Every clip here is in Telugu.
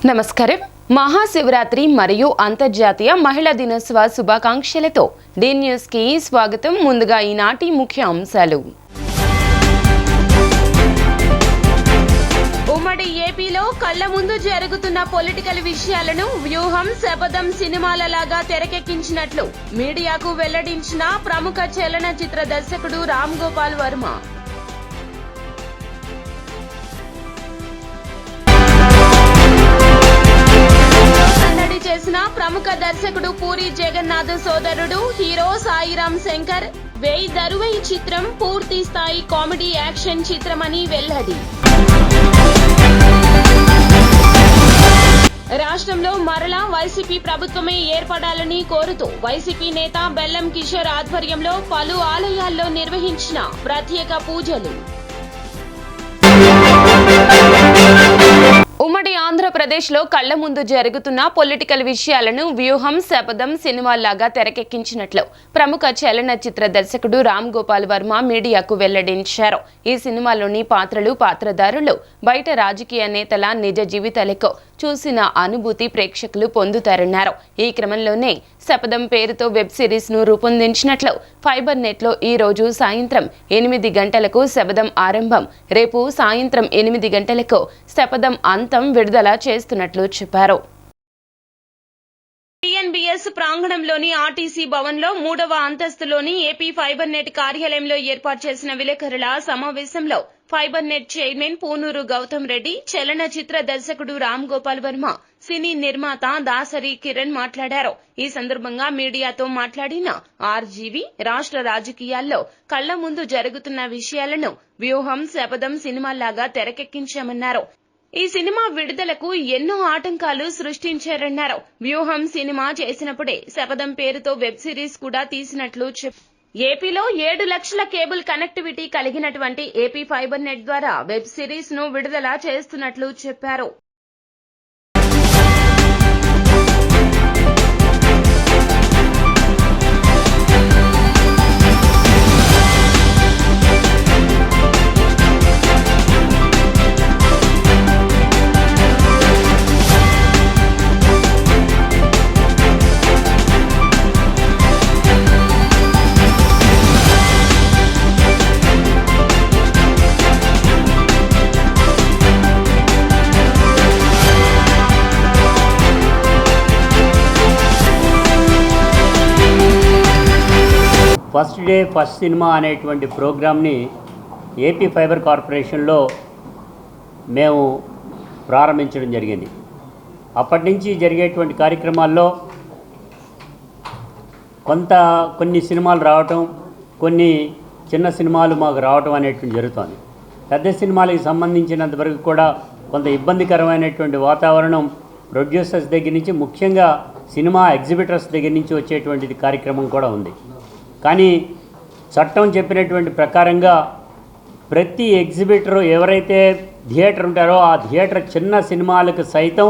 నమస్కారం. మహాశివరాత్రి మరియు అంతర్జాతీయ మహిళా దినోత్సవ శుభాకాంక్షలతో డి న్యూస్ కి స్వాగతం. ముందుగా ఈనాటి ముఖ్య అంశాలు. ఉమ్మడి ఏపీలో కళ్ల ముందు జరుగుతున్న పొలిటికల్ విషయాలను వ్యూహం శపథం సినిమాలలాగా తెరకెక్కించినట్లు మీడియాకు వెల్లడించిన ప్రముఖ చలనచిత్ర దర్శకుడు రామ్ గోపాల్ వర్మ. చేసిన ప్రముఖ దర్శకుడు పూరి జగన్నాథ్ సోదరుడు హీరో సాయిరామ్ శంకర్ వేయి దరువై చిత్రం పూర్తి స్థాయి కామెడీ యాక్షన్ చిత్రమని వెల్లడి. రాష్ట్రంలో మరలా వైసీపీ ప్రభుత్వమే ఏర్పడాలని కోరుతూ వైసీపీ నేత బెల్లం కిషోర్ ఆధ్వర్యంలో పలు ఆలయాల్లో నిర్వహించిన ప్రత్యేక పూజలు. ఉమ్మడి ఆంధ్రప్రదేశ్లో కళ్ల ముందు జరుగుతున్న పొలిటికల్ విషయాలను వ్యూహం శపథం సినిమాల్లాగా తెరకెక్కించినట్లు ప్రముఖ చలనచిత్ర దర్శకుడు రామ్ గోపాల్ వర్మ మీడియాకు వెల్లడించారు. ఈ సినిమాలోని పాత్రలు పాత్రధారులు బయట రాజకీయ నేతల నిజ జీవితాలకు చూసిన అనుభూతి ప్రేక్షకులు పొందుతారన్నారు. ఈ క్రమంలోనే శపథం పేరుతో వెబ్ సిరీస్ ను రూపొందించినట్లు ఫైబర్ నెట్ లో ఈ రోజు సాయంత్రం 8 గంటలకు శపథం ఆరంభం, రేపు సాయంత్రం 8 గంటలకు శపథం అంతం విడుదల చేస్తున్నట్లు చెప్పారు. టీఎన్బీఎస్ ప్రాంగణంలోని ఆర్టీసీ భవన్ లో 3వ అంతస్తులోని ఏపీ ఫైబర్ నెట్ కార్యాలయంలో ఏర్పాటు చేసిన విలేకరుల సమావేశంలో fibre net chairman Punuru Gautam Reddy, చలనచిత్ర దర్శకుడు రామ్ గోపాల్ వర్మ, సినీ నిర్మాత దాసరి కిరణ్ మాట్లాడారు. ఈ సందర్భంగా మీడియాతో మాట్లాడిన ఆర్జీవీ రాష్ట్ర రాజకీయాల్లో కళ్ల ముందు జరుగుతున్న విషయాలను వ్యూహం శపథం సినిమాల్లాగా తెరకెక్కించామన్నారు. ఈ సినిమా విడుదలకు ఎన్నో ఆటంకాలు సృష్టించారన్నారు. వ్యూహం సినిమా చేసినప్పుడే శపథం పేరుతో వెబ్ సిరీస్ కూడా తీసినట్లు చెప్పారు. ఏపీలో 7 లక్షల కేబుల్ కనెక్టివిటీ కలిగినటువంటి ఏపీ ఫైబర్ నెట్ ద్వారా వెబ్ సిరీస్ ను విడుదల చేస్తున్నట్లు చెప్పారు. ఫస్ట్ డే ఫస్ట్ సినిమా అనేటువంటి ప్రోగ్రామ్ని ఏపీ ఫైబర్ కార్పొరేషన్లో మేము ప్రారంభించడం జరిగింది. అప్పటి నుంచి జరిగేటువంటి కార్యక్రమాల్లో కొన్ని సినిమాలు రావటం, కొన్ని చిన్న సినిమాలు మాకు రావటం అనేటువంటి జరుగుతుంది. పెద్ద సినిమాలకు సంబంధించినంతవరకు కూడా కొంత ఇబ్బందికరమైనటువంటి వాతావరణం ప్రొడ్యూసర్స్ దగ్గర నుంచి, ముఖ్యంగా సినిమా ఎగ్జిబిటర్స్ దగ్గర నుంచి వచ్చేటువంటిది కార్యక్రమం కూడా ఉంది. కానీ చట్టం చెప్పినటువంటి ప్రకారంగా ప్రతి ఎగ్జిబిటరు ఎవరైతే థియేటర్ ఉంటారో ఆ థియేటర్ చిన్న సినిమాలకు సైతం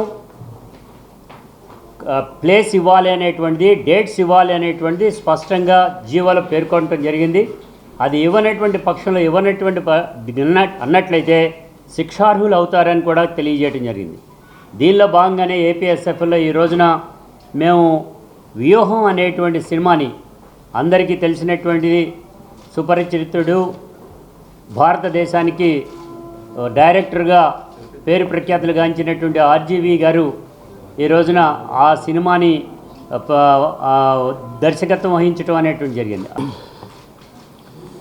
ప్లేస్ ఇవ్వాలి అనేటువంటిది, డేట్స్ ఇవ్వాలి అనేటువంటిది స్పష్టంగా జీవోలో పేర్కొనడం జరిగింది. అది ఇవ్వనటువంటి పక్షంలో అన్నట్లయితే శిక్షార్హులు అవుతారని కూడా తెలియజేయడం జరిగింది. దీనిలో భాగంగానే ఏపీఎస్ఎఫ్లో ఈ రోజున మేము వ్యూహం అనేటువంటి సినిమాని, అందరికీ తెలిసినటువంటిది సుపరిచితుడు, భారతదేశానికి డైరెక్టర్గా పేరు ప్రఖ్యాతులు గాంచినటువంటి ఆర్జీవీ గారు ఈ రోజున ఆ సినిమాని దర్శకత్వం వహించడం అనేటువంటి జరిగింది.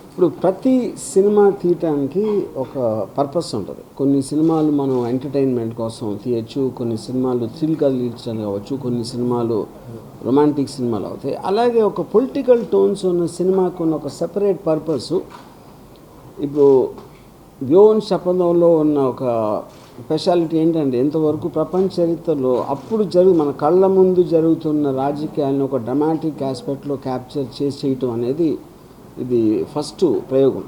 ఇప్పుడు ప్రతి సినిమా తీయటానికి ఒక పర్పస్ ఉంటుంది. కొన్ని సినిమాలు మనం ఎంటర్టైన్మెంట్ కోసం తీయచ్చు, కొన్ని సినిమాలు థ్రిల్ కలిగించడానికి కావచ్చు, కొన్ని సినిమాలు రొమాంటిక్ సినిమాలు అవుతాయి. అలాగే ఒక పొలిటికల్ టోన్స్ ఉన్న సినిమాకు ఉన్న ఒక సెపరేట్ పర్పస్. ఇప్పుడు వ్యూహం శపథంలో ఉన్న ఒక స్పెషాలిటీ ఏంటంటే, ఎంతవరకు ప్రపంచ చరిత్రలో అప్పుడు మన కళ్ళ ముందు జరుగుతున్న రాజకీయాలను ఒక డ్రామాటిక్ ఆస్పెక్ట్లో క్యాప్చర్ చేయటం అనేది ఇది ఫస్ట్ ప్రయోగం.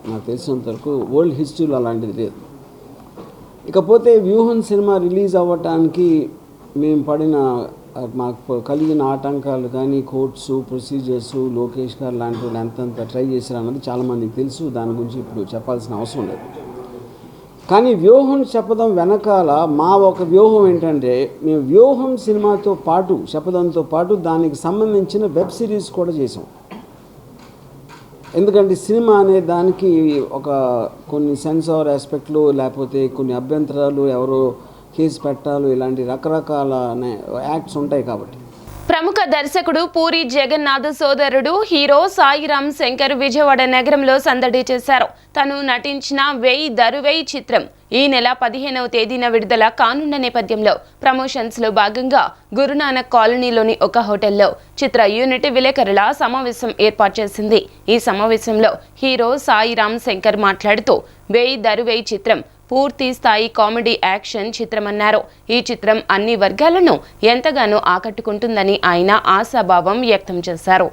నాకు తెలిసినంతవరకు వరల్డ్ హిస్టరీలో అలాంటిది లేదు. ఇకపోతే వ్యూహం సినిమా రిలీజ్ అవ్వటానికి మేము మాకు కలిగిన ఆటంకాలు కానీ, కోర్ట్స్ ప్రొసీజర్స్, లోకేష్ గారు లాంటి వాళ్ళు ఎంతంత ట్రై చేశారు అన్నది చాలామందికి తెలుసు. దాని గురించి ఇప్పుడు చెప్పాల్సిన అవసరం లేదు. కానీ వ్యూహం చెప్పడం వెనకాల మా ఒక వ్యూహం ఏంటంటే మేము వ్యూహం సినిమాతో పాటు చెప్పడంతో పాటు దానికి సంబంధించిన వెబ్ సిరీస్ కూడా చేసాం. ఎందుకంటే సినిమా అనే దానికి ఒక కొన్ని సెన్సార్ ఆస్పెక్ట్లు లేకపోతే కొన్ని అభ్యంతరాలు ఎవరో కేసు పెట్టాలి ఇలాంటి రకరకాల యాక్ట్స్ ఉంటాయి. కాబట్టి ప్రముఖ దర్శకుడు పూరి జగన్నాథ్ సోదరుడు హీరో సాయిరామ్ శంకర్ విజయవాడ నగరంలో సందడి చేశారు. తను నటించిన వేయి దరువేయి చిత్రం ఈ నెల 15వ తేదీన విడుదల కానున్న నేపథ్యంలో ప్రమోషన్స్ లో భాగంగా గురునానక్ కాలనీలోని ఒక హోటల్లో చిత్ర యూనిట్ విలేకరుల సమావేశం ఏర్పాటు చేసింది. ఈ సమావేశంలో హీరో సాయిరామ్ శంకర్ మాట్లాడుతూ వేయి దరువేయి చిత్రం పూర్తి స్థాయి కామెడీ యాక్షన్ చిత్రమన్నారు. ఈ చిత్రం అన్ని వర్గాలను ఎంతగానో ఆకట్టుకుంటుందని ఆయన ఆశాభావం వ్యక్తం చేశారు.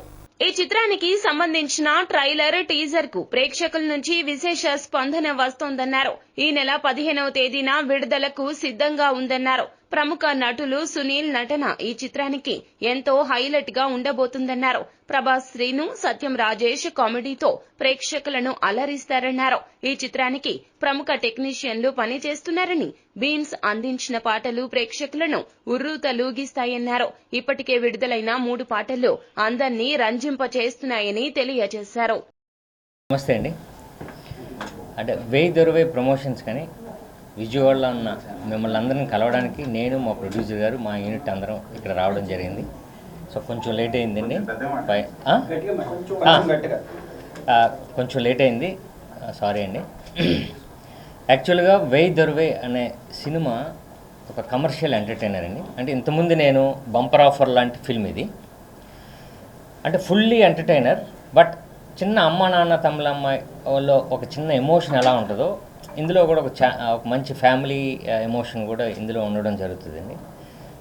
ఈ చిత్రానికి సంబంధించిన ట్రైలర్ టీజర్ కు ప్రేక్షకుల నుంచి విశేష స్పందన వస్తోందన్నారు. ఈ నెల 15వ తేదీన విడుదలకు సిద్ధంగా ఉందన్నారు. ప్రముఖ నటులు సునీల్ నటన ఈ చిత్రానికి ఎంతో హైలైట్ గా ఉండబోతుందన్నారు. ప్రభాస్, శ్రీను, సత్యం రాజేష్ కామెడీతో ప్రేక్షకులను అలరిస్తారన్నారు. ఈ చిత్రానికి ప్రముఖ టెక్నీషియన్లు పనిచేస్తున్నారని, బీన్స్ అందించిన పాటలు ప్రేక్షకులను ఉర్రూతలూగిస్తాయన్నారు. ఇప్పటికే విడుదలైన 3 పాటలు అందర్నీ రంజింపచేస్తున్నాయని తెలియజేశారు. నమస్తే అండి. అంటే వేయి దొరువై ప్రమోషన్స్ కానీ విజయవాడలో ఉన్న మిమ్మల్ని అందరిని కలవడానికి నేను మా ప్రొడ్యూసర్ గారు మా యూనిట్ అందరం ఇక్కడ రావడం జరిగింది. సో కొంచెం లేట్ అయిందండి, కొంచెం లేట్ అయింది, సారీ అండి. యాక్చువల్గా వేయి దొరువై అనే సినిమా ఒక కమర్షియల్ ఎంటర్టైనర్ అండి. అంటే ఇంతకుముందు నేను బంపర్ ఆఫర్ లాంటి ఫిల్మ్ ఇది, అంటే ఫుల్లీ ఎంటర్టైనర్. బట్ చిన్న అమ్మ నాన్న తమ్ముళ్ళమ్మాయిలో ఒక చిన్న ఎమోషన్ ఎలా ఉంటుందో ఇందులో కూడా ఒక మంచి ఫ్యామిలీ ఎమోషన్ కూడా ఇందులో ఉండడం జరుగుతుందండి.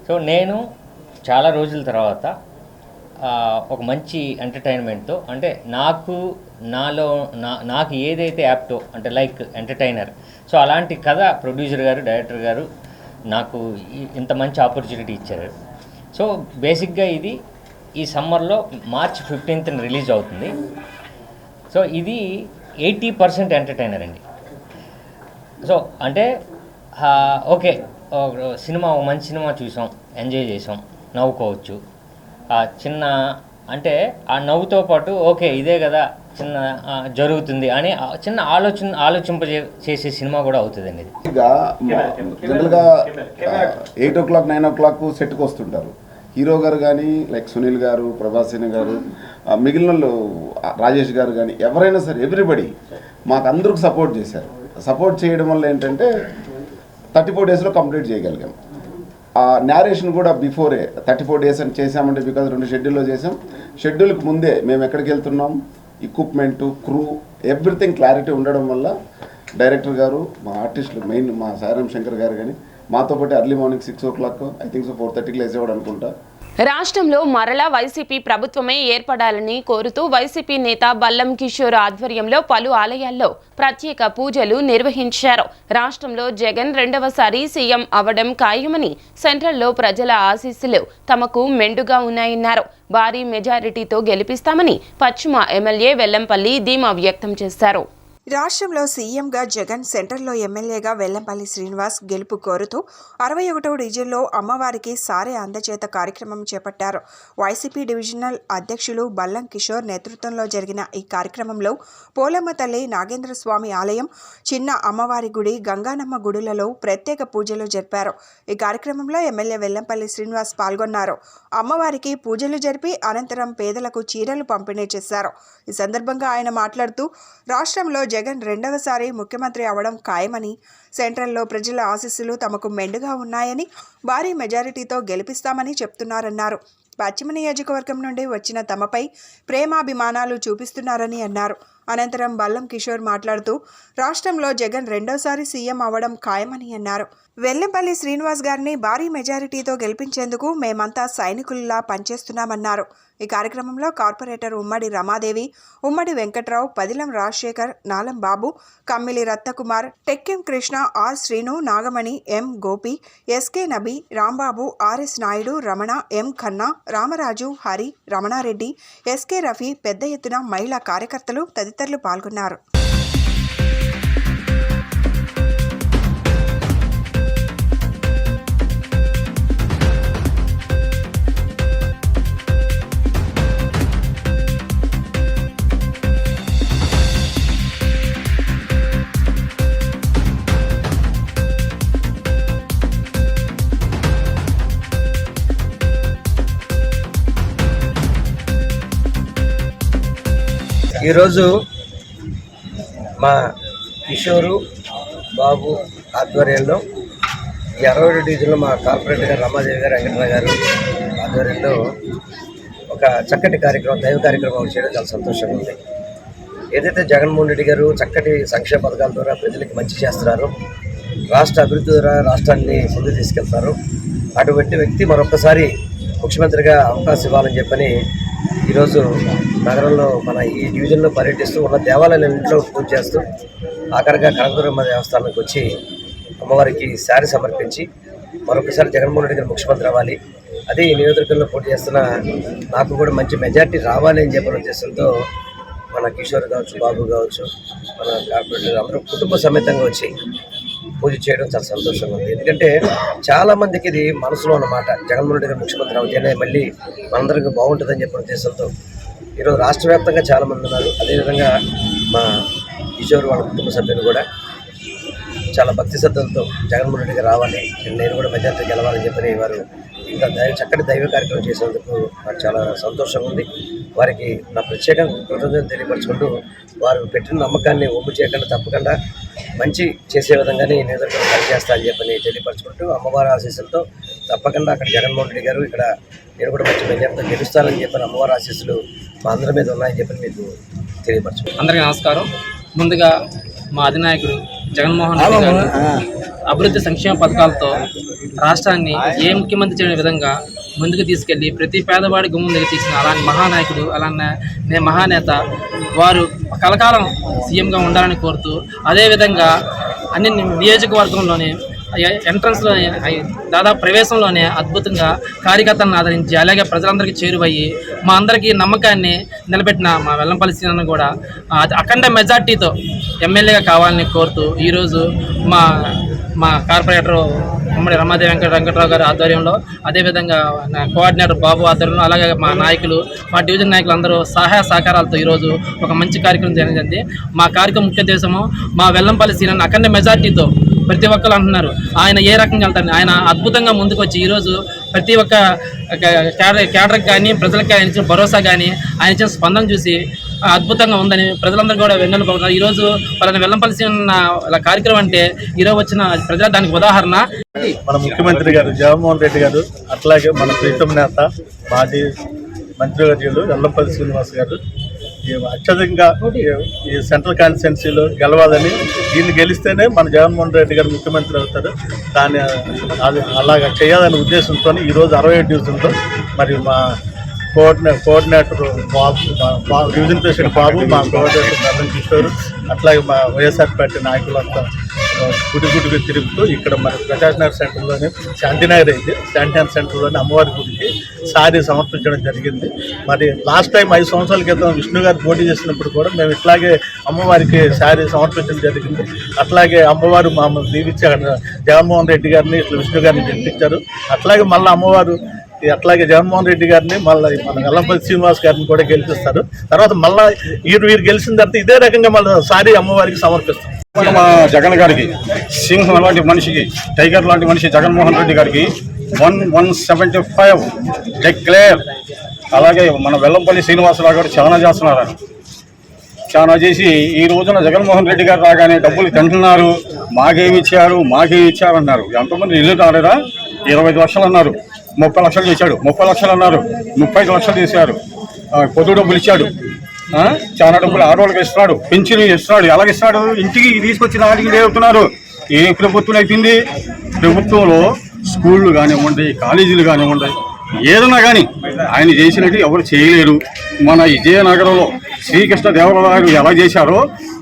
సో నేను చాలా రోజుల తర్వాత ఒక మంచి ఎంటర్టైన్మెంట్తో, అంటే నాకు ఏదైతే యాప్టో అంటే లైక్ ఎంటర్టైనర్, సో అలాంటి కథ ప్రొడ్యూసర్ గారు, డైరెక్టర్ గారు నాకు ఇంత మంచి ఆపర్చునిటీ ఇచ్చారు. సో బేసిక్గా ఇది ఈ సమ్మర్లో మార్చ్ 15th రిలీజ్ అవుతుంది. సో ఇది 80% ఎంటర్టైనర్ అండి. సో అంటే ఓకే, సినిమా మంచి సినిమా చూసాం, ఎంజాయ్ చేసాం, నవ్వుకోవచ్చు. చిన్న అంటే ఆ నవ్వుతో పాటు ఓకే ఇదే కదా చిన్న జరుగుతుంది అని చిన్న ఆలోచింపజేసే సినిమా కూడా అవుతుందండి. జనరల్గా 8 o'clock 9 o'clock సెట్కి వస్తుంటారు హీరో గారు కానీ, లైక్ సునీల్ గారు, ప్రభాస్ గారు, మిగిలిన రాజేష్ గారు కానీ, ఎవరైనా సరే ఎవ్రీబడి మాకు అందరికి సపోర్ట్ చేశారు. సపోర్ట్ చేయడం వల్ల ఏంటంటే 34 daysలో కంప్లీట్ చేయగలిగాం. ఆ నేరేషన్ కూడా బిఫోరే 34 days అని చేసామంటే బికాజ్ 2 షెడ్యూల్లో చేసాం. షెడ్యూల్కి ముందే మేము ఎక్కడికి వెళ్తున్నాం, ఎక్విప్మెంటు, క్రూ, ఎవ్రీథింగ్ క్లారిటీ ఉండడం వల్ల డైరెక్టర్ గారు, మా ఆర్టిస్టులు, మెయిన్ మా సాయిరామ్ శంకర్ గారు కానీ మాతో పాటు early morning 6 o'clock I think 4:30కి లేచేవాడు అనుకుంటా. రాష్ట్రంలో మరలా వైసీపీ ప్రభుత్వమే ఏర్పడాలని కోరుతూ వైసీపీ నేత బల్లం కిషోర్ ఆధ్వర్యంలో పలు ఆలయాల్లో ప్రత్యేక పూజలు నిర్వహించారు. రాష్ట్రంలో జగన్ 2వసారి సీఎం అవడం ఖాయమని, సెంట్రల్లో ప్రజల ఆశీస్సులు తమకు మెండుగా ఉన్నాయన్నారు. భారీ మెజారిటీతో గెలిపిస్తామని పశ్చిమ ఎమ్మెల్యే వెల్లంపల్లి ధీమా వ్యక్తం చేశారు. రాష్ట్రంలో సీఎంగా జగన్, సెంట్రల్లో ఎమ్మెల్యేగా వెల్లంపల్లి శ్రీనివాస్ గెలుపు కోరుతూ 61వ డివిజన్లో అమ్మవారికి సారే అందచేత కార్యక్రమం చేపట్టారు. వైసీపీ డివిజనల్ అధ్యక్షులు బల్లం కిషోర్ నేతృత్వంలో జరిగిన ఈ కార్యక్రమంలో పోలమ్మ తల్లి, నాగేంద్రస్వామి ఆలయం, చిన్న అమ్మవారి గుడి, గంగానమ్మ గుడులలో ప్రత్యేక పూజలు జరిపారు. ఈ కార్యక్రమంలో ఎమ్మెల్యే వెల్లంపల్లి శ్రీనివాస్ పాల్గొన్నారు. అమ్మవారికి పూజలు జరిపి అనంతరం పేదలకు చీరలు పంపిణీ చేశారు. ఈ సందర్భంగా ఆయన మాట్లాడుతూ రాష్ట్రంలో జగన్ 2వసారి ముఖ్యమంత్రి అవడం ఖాయమని, సెంట్రల్లో ప్రజల ఆశీస్సులు తమకు మెండుగా ఉన్నాయని, భారీ మెజారిటీతో గెలిపిస్తామని చెప్తున్నారన్నారు. పశ్చిమ నియోజకవర్గం నుండి వచ్చిన తమపై ప్రేమాభిమానాలు చూపిస్తున్నారని అన్నారు. అనంతరం బల్లం కిషోర్ మాట్లాడుతూ రాష్ట్రంలో జగన్ 2వసారి సీఎం అవ్వడం ఖాయమని అన్నారు. వెల్లంపల్లి శ్రీనివాస్ గారిని భారీ మెజారిటీతో గెలిపించేందుకు మేమంతా సైనికుల్లా పనిచేస్తున్నామన్నారు. ఈ కార్యక్రమంలో కార్పొరేటర్ ఉమ్మడి Ramadevi, Ummadi Venkatrao, Padilam Rajasekhar, Nalam Babu, Kammili Ratnakumar, Tekkem Krishna, R Srinu, Nagamani, M Gopi, SK Nabi, Rambabu, RS Naidu, Ramana, M Khanna, Ramaraju, Hari, Ramanareddy, SK Rafi, పెద్ద ఎత్తున మహిళా కార్యకర్తలు తదితరులు పాల్గొన్నారు. ఈరోజు మా కిషోరు బాబు ఆధ్వర్యంలో ఈ 67 డివిజన్లో మా కార్పొరేటర్ గారు రమాదేవి గారు, వెంకటరావు గారు ఆధ్వర్యంలో ఒక చక్కటి కార్యక్రమం, దైవ కార్యక్రమం చేయడం చాలా సంతోషంగా ఉంది. ఏదైతే జగన్మోహన్ రెడ్డి గారు చక్కటి సంక్షేమ పథకాల ద్వారా ప్రజలకు మంచి చేస్తున్నారో, రాష్ట్ర అభివృద్ధి ద్వారా రాష్ట్రాన్ని ముందుకు తీసుకెళ్తారు, అటువంటి వ్యక్తి మరొకసారి ముఖ్యమంత్రిగా అవకాశం ఇవ్వాలని చెప్పని ఈరోజు నగరంలో మన ఈ డివిజన్లో పర్యటిస్తూ ఉన్న దేవాలయాలన్నింటిలో పూజ చేస్తూ ఆఖరిగా కనకదుర్గమ్మ దేవస్థానానికి వచ్చి అమ్మవారికి శారీ సమర్పించి మరొకసారి జగన్మోహన్ రెడ్డి గారు ముఖ్యమంత్రి అవ్వాలి, అదే ఈ నియోజకవర్గంలో పోటీ చేస్తున్న నాకు కూడా మంచి మెజార్టీ రావాలి అని చెప్పిన ఉద్దేశంతో మన కిషోర్ కావచ్చు, బాబు కావచ్చు, మన కార్పొరేటర్ అందరూ కుటుంబ సమేతంగా వచ్చి పూజ చేయడం చాలా సంతోషంగా ఉంది. ఎందుకంటే చాలామందికి ఇది మనసులో అన్నమాట, జగన్మోహన్ రెడ్డి గారు ముఖ్యమంత్రి అవుతేనే మళ్ళీ మనందరికీ బాగుంటుందని చెప్పిన ఉద్దేశంతో ఈరోజు రాష్ట్ర వ్యాప్తంగా చాలామంది ఉన్నారు. అదేవిధంగా మా కిషోర్ వాళ్ళ కుటుంబ సభ్యులు కూడా చాలా భక్తి శ్రద్ధలతో జగన్మోహన్ రెడ్డి గారు రావాలి, నేను కూడా మెజార్టీ గెలవాలని చెప్పని వారు ఇంకా చక్కటి దైవ కార్యక్రమం చేసేందుకు నాకు చాలా సంతోషంగా ఉంది. వారికి నా ప్రత్యేకంగా కృతజ్ఞతలు తెలియపరచుకుంటూ వారు పెట్టిన నమ్మకాన్ని ఒమ్ము చేయకుండా తప్పకుండా మంచి చేసే విధంగానే ఈ నియోజకవర్గం పనిచేస్తా అని చెప్పని తెలియపరచుకుంటూ అమ్మవారి ఆశీస్సులతో తప్పకుండా అక్కడ జగన్మోహన్ రెడ్డి గారు ఇక్కడ నేను కూడా మంచి మెజార్టీతో గెలుస్తానని చెప్పిన అమ్మవారి ఆశీస్సులు మా అందరి మీద ఉన్నాయని చెప్పి మీకు తెలియపరచు. అందరికీ నమస్కారం. ముందుగా మా అధినాయకుడు జగన్మోహన్ రెడ్డి గారు అభివృద్ధి సంక్షేమ పథకాలతో రాష్ట్రాన్ని ఏ ముఖ్యమంత్రి చేయని విధంగా ముందుకు తీసుకెళ్ళి ప్రతి పేదవాడి గుమ్మం దగ్గర తీసిన అలాంటి మహానాయకుడు, అలానే మహానేత వారు కలకాలం సీఎంగా ఉండాలని కోరుతూ, అదేవిధంగా అన్ని నియోజకవర్గంలోనే ఎంట్రన్స్లోనే దాదాపు ప్రవేశంలోనే అద్భుతంగా కార్యకర్తలను ఆదరించి అలాగే ప్రజలందరికీ చేరువయ్యి మా అందరికీ నమ్మకాన్ని నిలబెట్టిన మా వెల్లంపల్లి శ్రీనన్న కూడా అఖండ మెజార్టీతో ఎమ్మెల్యేగా కావాలని కోరుతూ ఈరోజు మా కార్పొరేటర్ ఉమ్మడి రమాదేవి వెంకటరావు గారి ఆధ్వర్యంలో, అదేవిధంగా కోఆర్డినేటర్ బాబు ఆధ్వర్యంలో, అలాగే మా నాయకులు, మా డివిజన్ నాయకులు అందరూ సహాయ సహకారాలతో ఈరోజు ఒక మంచి కార్యక్రమం జరిగింది. మా కార్యక్రమం ముఖ్య ఉద్దేశము మా వెల్లంపల్లి శ్రీనన్న అఖండ మెజార్టీతో ప్రతి ఒక్కరు అంటున్నారు ఆయన ఏ రకంగా వెళ్తారు, ఆయన అద్భుతంగా ముందుకు వచ్చి ఈరోజు ప్రతి ఒక్క క్యాడర్కి కానీ ప్రజలకు ఆయన ఇచ్చిన భరోసా కానీ ఆయన ఇచ్చిన స్పందన చూసి అద్భుతంగా ఉందని ప్రజలందరూ కూడా వెన్నెలుకుంటున్నారు. ఈరోజు వాళ్ళని వెల్లంపల్లి శ్రీనన్న కార్యక్రమం అంటే ఈరోజు వచ్చిన ప్రజల దానికి ఉదాహరణ. మన ముఖ్యమంత్రి గారు జగన్మోహన్ రెడ్డి గారు, అట్లాగే మన ప్రీతం నేత మాజీ మంత్రివర్యులు వెల్లంపల్లి శ్రీనివాస్ గారు అత్యధికంగా ఈ సెంట్రల్ కాన్స్టిట్యున్సీలో గెలవాలని, దీన్ని గెలిస్తేనే మన జగన్మోహన్ రెడ్డి గారు ముఖ్యమంత్రి అవుతారు, దాన్ని అలాగా చేయాలనే ఉద్దేశంతో ఈరోజు 67 డివిజన్లో మరి మా కోఆర్డినేటర్ బాబు, డివిజన్ ప్రెసిడెంట్ బాబు, మా కోఆర్డినేటర్ నవీన్ కిషోర్, అట్లాగే మా వైఎస్ఆర్ పార్టీ నాయకులంతా గుడిగా తిరుగుతూ ఇక్కడ మన ప్రజానగర్ సెంటర్లోనే శాంతినగర్ అయితే శాంతినగర్ సెంటర్లోనే అమ్మవారి గుడికి సారీ సమర్పించడం జరిగింది. మరి లాస్ట్ టైం 5 సంవత్సరాల క్రితం విష్ణు గారు పోటీ చేసినప్పుడు కూడా మేము ఇట్లాగే అమ్మవారికి సారీ సమర్పించడం జరిగింది. అట్లాగే అమ్మవారు మమ్మల్ని దీవించారు, జగన్మోహన్ రెడ్డి గారిని ఇట్లా విష్ణు గారిని గెలిపించారు. అట్లాగే మళ్ళీ అమ్మవారు అట్లాగే జగన్మోహన్ రెడ్డి గారిని మళ్ళీ మన వెల్లంపల్లి శ్రీనివాస్ గారిని కూడా గెలిపిస్తారు. తర్వాత మళ్ళీ వీరు గెలిచిన తర్వాత ఇదే రకంగా మళ్ళీ సారీ అమ్మవారికి సమర్పిస్తారు. మా జగన్ గారికి, సింహం లాంటి మనిషికి, టైగర్ లాంటి మనిషి జగన్మోహన్ రెడ్డి గారికి 175 డిక్లేర్. అలాగే మన వెల్లంపల్లి శ్రీనివాసరావు గారు చాలా చేస్తున్నారు. చాలా చేసి ఈ రోజున జగన్మోహన్ రెడ్డి గారు రాగానే డబ్బులు తింటున్నారు, మాకేమి ఇచ్చారు అన్నారు. ఎంతమంది ఇల్లు రాలేదా? 25 లక్షలు అన్నారు, 30 లక్షలు చేశాడు. 30 లక్షలు అన్నారు, 35 లక్షలు చేశారు. పొద్దు డబ్బులు ఇచ్చాడు, చాలా డబ్బులు ఆడవాళ్ళకి ఇస్తున్నాడు, పెన్షన్ ఇస్తున్నాడు. ఎలాగిస్తున్నాడు? ఇంటికి తీసుకొచ్చిన వాటికి లేవుతున్నారు. ఏ ప్రభుత్వం అయిపోయింది? ప్రభుత్వంలో స్కూళ్ళు కానివ్వండి, కాలేజీలు కానివ్వండి, ఏదన్నా కానీ ఆయన చేసినట్టు ఎవరు చేయలేరు. మన విజయనగరంలో శ్రీకృష్ణదేవరాయలు ఎలా చేశారో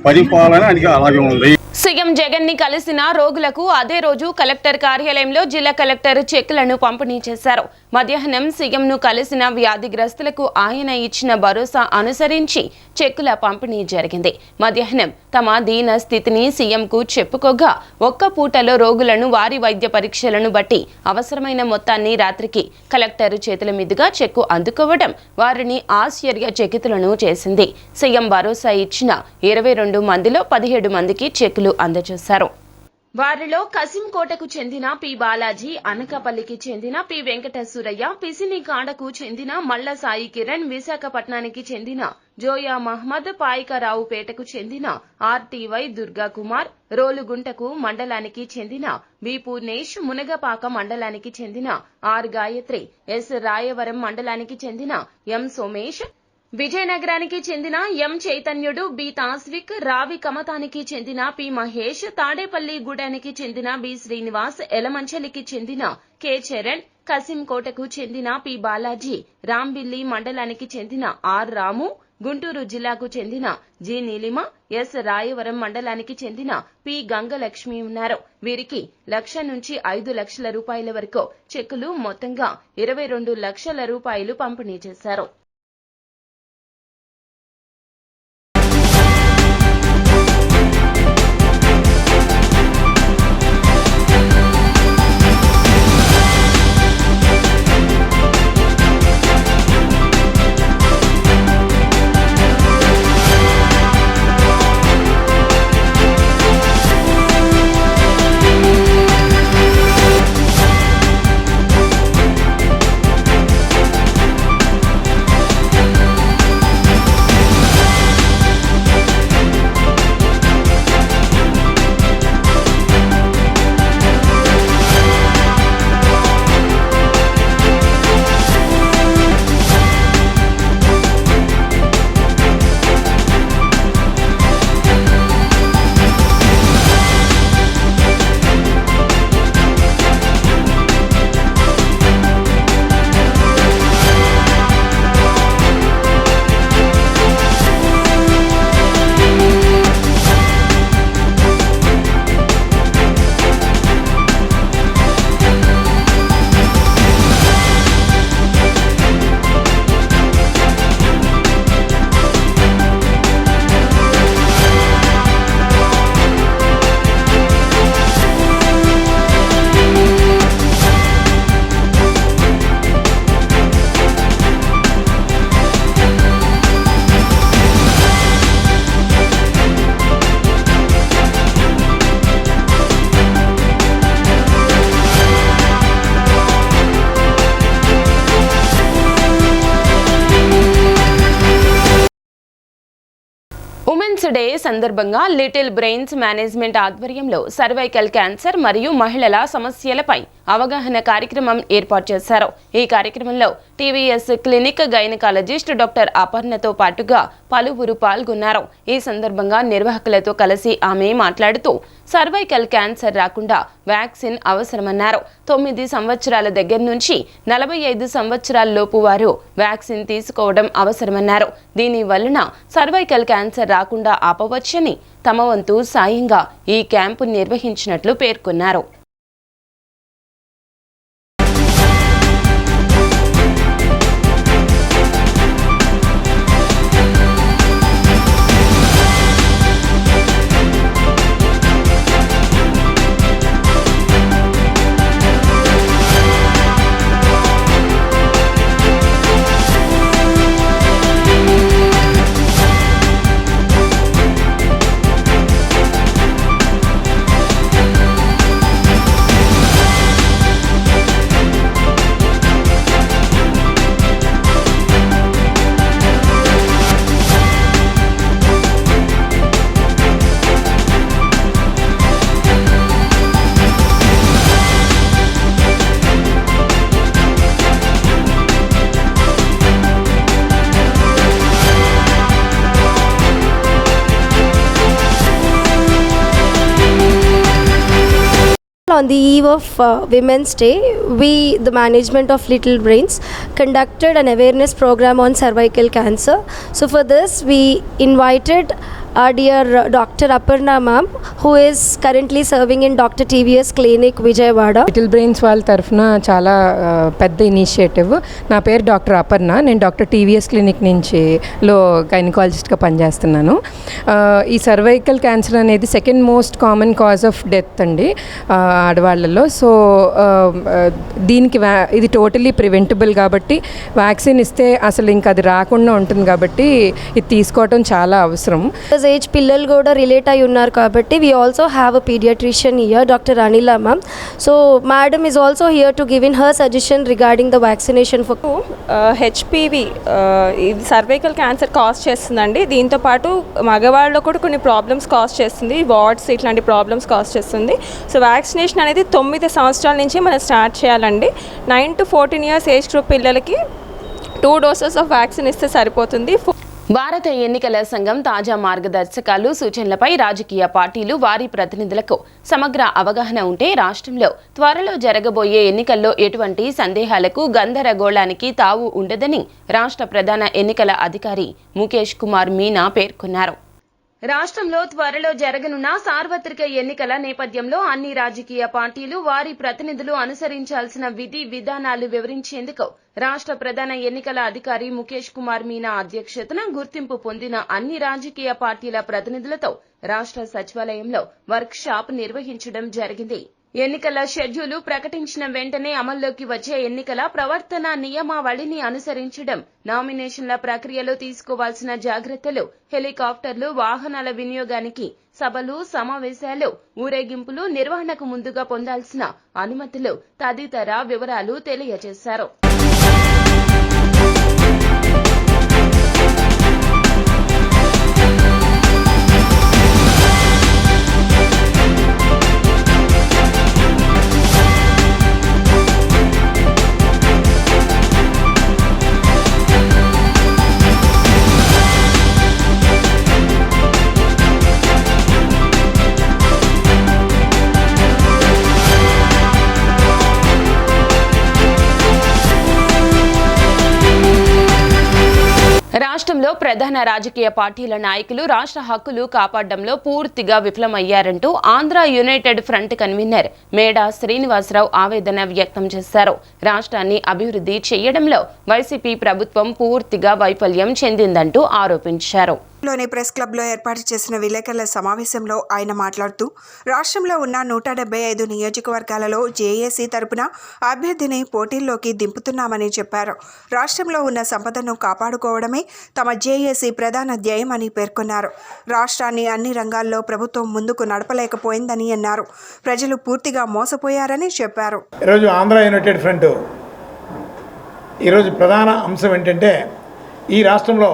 పరిపాలన ఆయనకి అలాగే ఉంది. సీఎం జగన్ ని కలిసిన రోగులకు అదే రోజు కలెక్టర్ కార్యాలయంలో జిల్లా కలెక్టర్ చెక్కులను పంపిణీ చేశారు. మధ్యాహ్నం సీఎంను కలిసిన వ్యాధిగ్రస్తులకు ఆయన ఇచ్చిన భరోసా అనుసరించి చెక్కుల పంపిణీ జరిగింది. మధ్యాహ్నం తమ దీన స్థితిని సీఎంకు చెప్పుకోగా ఒక్క పూటలో రోగులను వారి వైద్య పరీక్షలను బట్టి అవసరమైన మొత్తాన్ని రాత్రికి కలెక్టర్ చేతుల మీదుగా చెక్కు అందుకోవడం వారిని ఆశ్చర్యచకితులను చేసింది. సీఎం భరోసా ఇచ్చిన 22 మందిలో 17 మందికి చెక్కులు అందజేశారు. వారిలో కసింకోటకు చెందిన పి బాలాజీ, అనకాపల్లికి చెందిన పి వెంకటేశ్వరయ్య, పిసినికాడకు చెందిన మల్ల సాయి కిరణ్, విశాఖపట్నానికి చెందిన జోయా మహ్మద్, పాయికరావుపేటకు చెందిన ఆర్టీవై దుర్గాకుమార్, రోలుగుంటకు మండలానికి చెందిన బి పూర్ణేష్, మునగపాక మండలానికి చెందిన ఆర్ గాయత్రి, ఎస్ రాయవరం మండలానికి చెందిన ఎం సోమేష్, విజయనగరానికి చెందిన ఎం చైతన్యుడు, బి తాస్విక్, రావి కమతానికి చెందిన పి మహేష్, తాడేపల్లి గూడానికి చెందిన బి శ్రీనివాస్, ఎలమంచలికి చెందిన కె చరణ్, కసింకోటకు చెందిన పి బాలాజీ, రాంబిల్లి మండలానికి చెందిన ఆర్ రాము, గుంటూరు జిల్లాకు చెందిన జి నీలిమ, ఎస్ రాయవరం మండలానికి చెందిన పి గంగలక్ష్మి ఉన్నారు. వీరికి 1,00,000 నుంచి 5 లక్షల రూపాయల వరకు చెక్కులు మొత్తంగా 22 లక్షల రూపాయలు పంపిణీ చేశారు. ఉమెన్స్ డే సందర్భంగా లిటిల్ బ్రెయిన్స్ మేనేజ్మెంట్ ఆధ్వర్యంలో సర్వైకల్ క్యాన్సర్ మరియు మహిళల సమస్యలపై అవగాహన కార్యక్రమం ఏర్పాటు చేశారు. ఈ కార్యక్రమంలో టీవీఎస్ క్లినిక్ గైనకాలజిస్ట్ డాక్టర్ అపర్ణతో పాటుగా పలువురు పాల్గొన్నారు. ఈ సందర్భంగా నిర్వాహకులతో కలిసి ఆమె మాట్లాడుతూ సర్వైకల్ క్యాన్సర్ రాకుండా వ్యాక్సిన్ అవసరమన్నారు. 9 సంవత్సరాల దగ్గర నుంచి 45 సంవత్సరాల లోపు వారు వ్యాక్సిన్ తీసుకోవడం అవసరమన్నారు. దీని వలన సర్వైకల్ క్యాన్సర్ రాకుండా ఆపవచ్చని తమ వంతు సాయంగా ఈ క్యాంపు నిర్వహించినట్లు పేర్కొన్నారు. On the eve of Women's Day, we, the management of Little Brains, conducted an awareness program on cervical cancer. So for this, we invited our dear Dr. Aparna ma'am, who is currently serving in Dr. TVS Clinic, Vijayawada. Little brains వాళ్ళ తరఫున చాలా పెద్ద ఇనిషియేటివ్. నా పేరు డాక్టర్ అపర్ణ. నేను డాక్టర్ టీవీఎస్ క్లినిక్ నుంచి గైనకాలజిస్ట్గా పనిచేస్తున్నాను. ఈ సర్వైకల్ క్యాన్సర్ అనేది second most common cause of death అండి ఆడవాళ్ళలో. సో దీనికి ఇది టోటలీ ప్రివెంటబుల్ కాబట్టి వ్యాక్సిన్ ఇస్తే అసలు ఇంకా అది రాకుండా ఉంటుంది కాబట్టి ఇది తీసుకోవటం చాలా అవసరం. ఏజ్ పిల్లలు కూడా రిలేట్ అయి ఉన్నారు కాబట్టి we also have a pediatrician here, doctor Anila ma'am. So madam is also here to give in her suggestion regarding the vaccination for HPV. ఇది సర్వైకల్ క్యాన్సర్ కాజ్ చేస్తుందండి. దీంతోపాటు మగవాళ్ళలో కూడా కొన్ని ప్రాబ్లమ్స్ కాజ్ చేస్తుంది, వార్డ్స్ ఇట్లాంటి ప్రాబ్లమ్స్ కాజ్ చేస్తుంది. సో వ్యాక్సినేషన్ అనేది 9 సంవత్సరాల నుంచి మనం స్టార్ట్ చేయాలండి. 9 to 14 years ఏజ్ గ్రూప్ పిల్లలకి 2 doses ఆఫ్ వ్యాక్సిన్ ఇస్తే సరిపోతుంది. భారత ఎన్నికల సంఘం తాజా మార్గదర్శకాలు సూచనలపై రాజకీయ పార్టీలు వారి ప్రతినిధులకు సమగ్ర అవగాహన ఉంటే రాష్ట్రంలో త్వరలో జరగబోయే ఎన్నికల్లో ఎటువంటి సందేహాలకు గందరగోళానికి తావు ఉండదని రాష్ట్ర ప్రధాన ఎన్నికల అధికారి ముఖేష్ కుమార్ మీనా పేర్కొన్నారు. రాష్ట్రంలో త్వరలో జరగనున్న సార్వత్రిక ఎన్నికల నేపథ్యంలో అన్ని రాజకీయ పార్టీలు వారి ప్రతినిధులు అనుసరించాల్సిన విధి విధానాలు వివరించేందుకు రాష్ట్ర ప్రధాన ఎన్నికల అధికారి ముఖేష్ కుమార్ మీనా అధ్యక్షతన గుర్తింపు పొందిన అన్ని రాజకీయ పార్టీల ప్రతినిధులతో రాష్ట్ర సచివాలయంలో వర్క్ షాప్ నిర్వహించడం జరిగింది. ఎన్నికల షెడ్యూలు ప్రకటించిన వెంటనే అమల్లోకి వచ్చే ఎన్నికల ప్రవర్తన నియమావళిని అనుసరించడం, నామినేషన్ల ప్రక్రియలో తీసుకోవాల్సిన జాగ్రత్తలు, హెలికాప్టర్లు, వాహనాల వినియోగానికి, సభలు, సమావేశాలు, ఊరేగింపులు నిర్వహణకు ముందుగా పొందాల్సిన అనుమతులు తదితర వివరాలు తెలియజేశారు. రాష్ట్రంలో ప్రధాన రాజకీయ పార్టీల నాయకులు రాష్ట్ర హక్కులు కాపాడడంలో పూర్తిగా విఫలమయ్యారంటూ ఆంధ్ర యునైటెడ్ ఫ్రంట్ కన్వీనర్ మేడా శ్రీనివాసరావు ఆవేదన వ్యక్తం చేశారు. రాష్ట్రాన్ని అభివృద్ధి చేయడంలో వైసీపీ ప్రభుత్వం పూర్తిగా వైఫల్యం చెందిందంటూ ఆరోపించారు. లోని ప్రెస్ క్లబ్లో ఏర్పాటు చేసిన విలేకరుల సమావేశంలో ఆయన మాట్లాడుతూ రాష్ట్రంలో ఉన్న 175 నియోజకవర్గాలలో జేఏసీ తరపున అభ్యర్థిని పోటీల్లోకి దింపుతున్నామని చెప్పారు. రాష్ట్రంలో ఉన్న సంపదను కాపాడుకోవడమే తమ జేఏసీ ప్రధాన ధ్యేయమని పేర్కొన్నారు. రాష్ట్రాన్ని అన్ని రంగాల్లో ప్రభుత్వం ముందుకు నడపలేకపోయిందని అన్నారు. ప్రజలు పూర్తిగా మోసపోయారని చెప్పారు. ఈరోజు ఆంధ్ర యునైటెడ్ ఫ్రంట్ ఈరోజు ప్రధాన అంశం ఏంటంటే ఈ రాష్ట్రంలో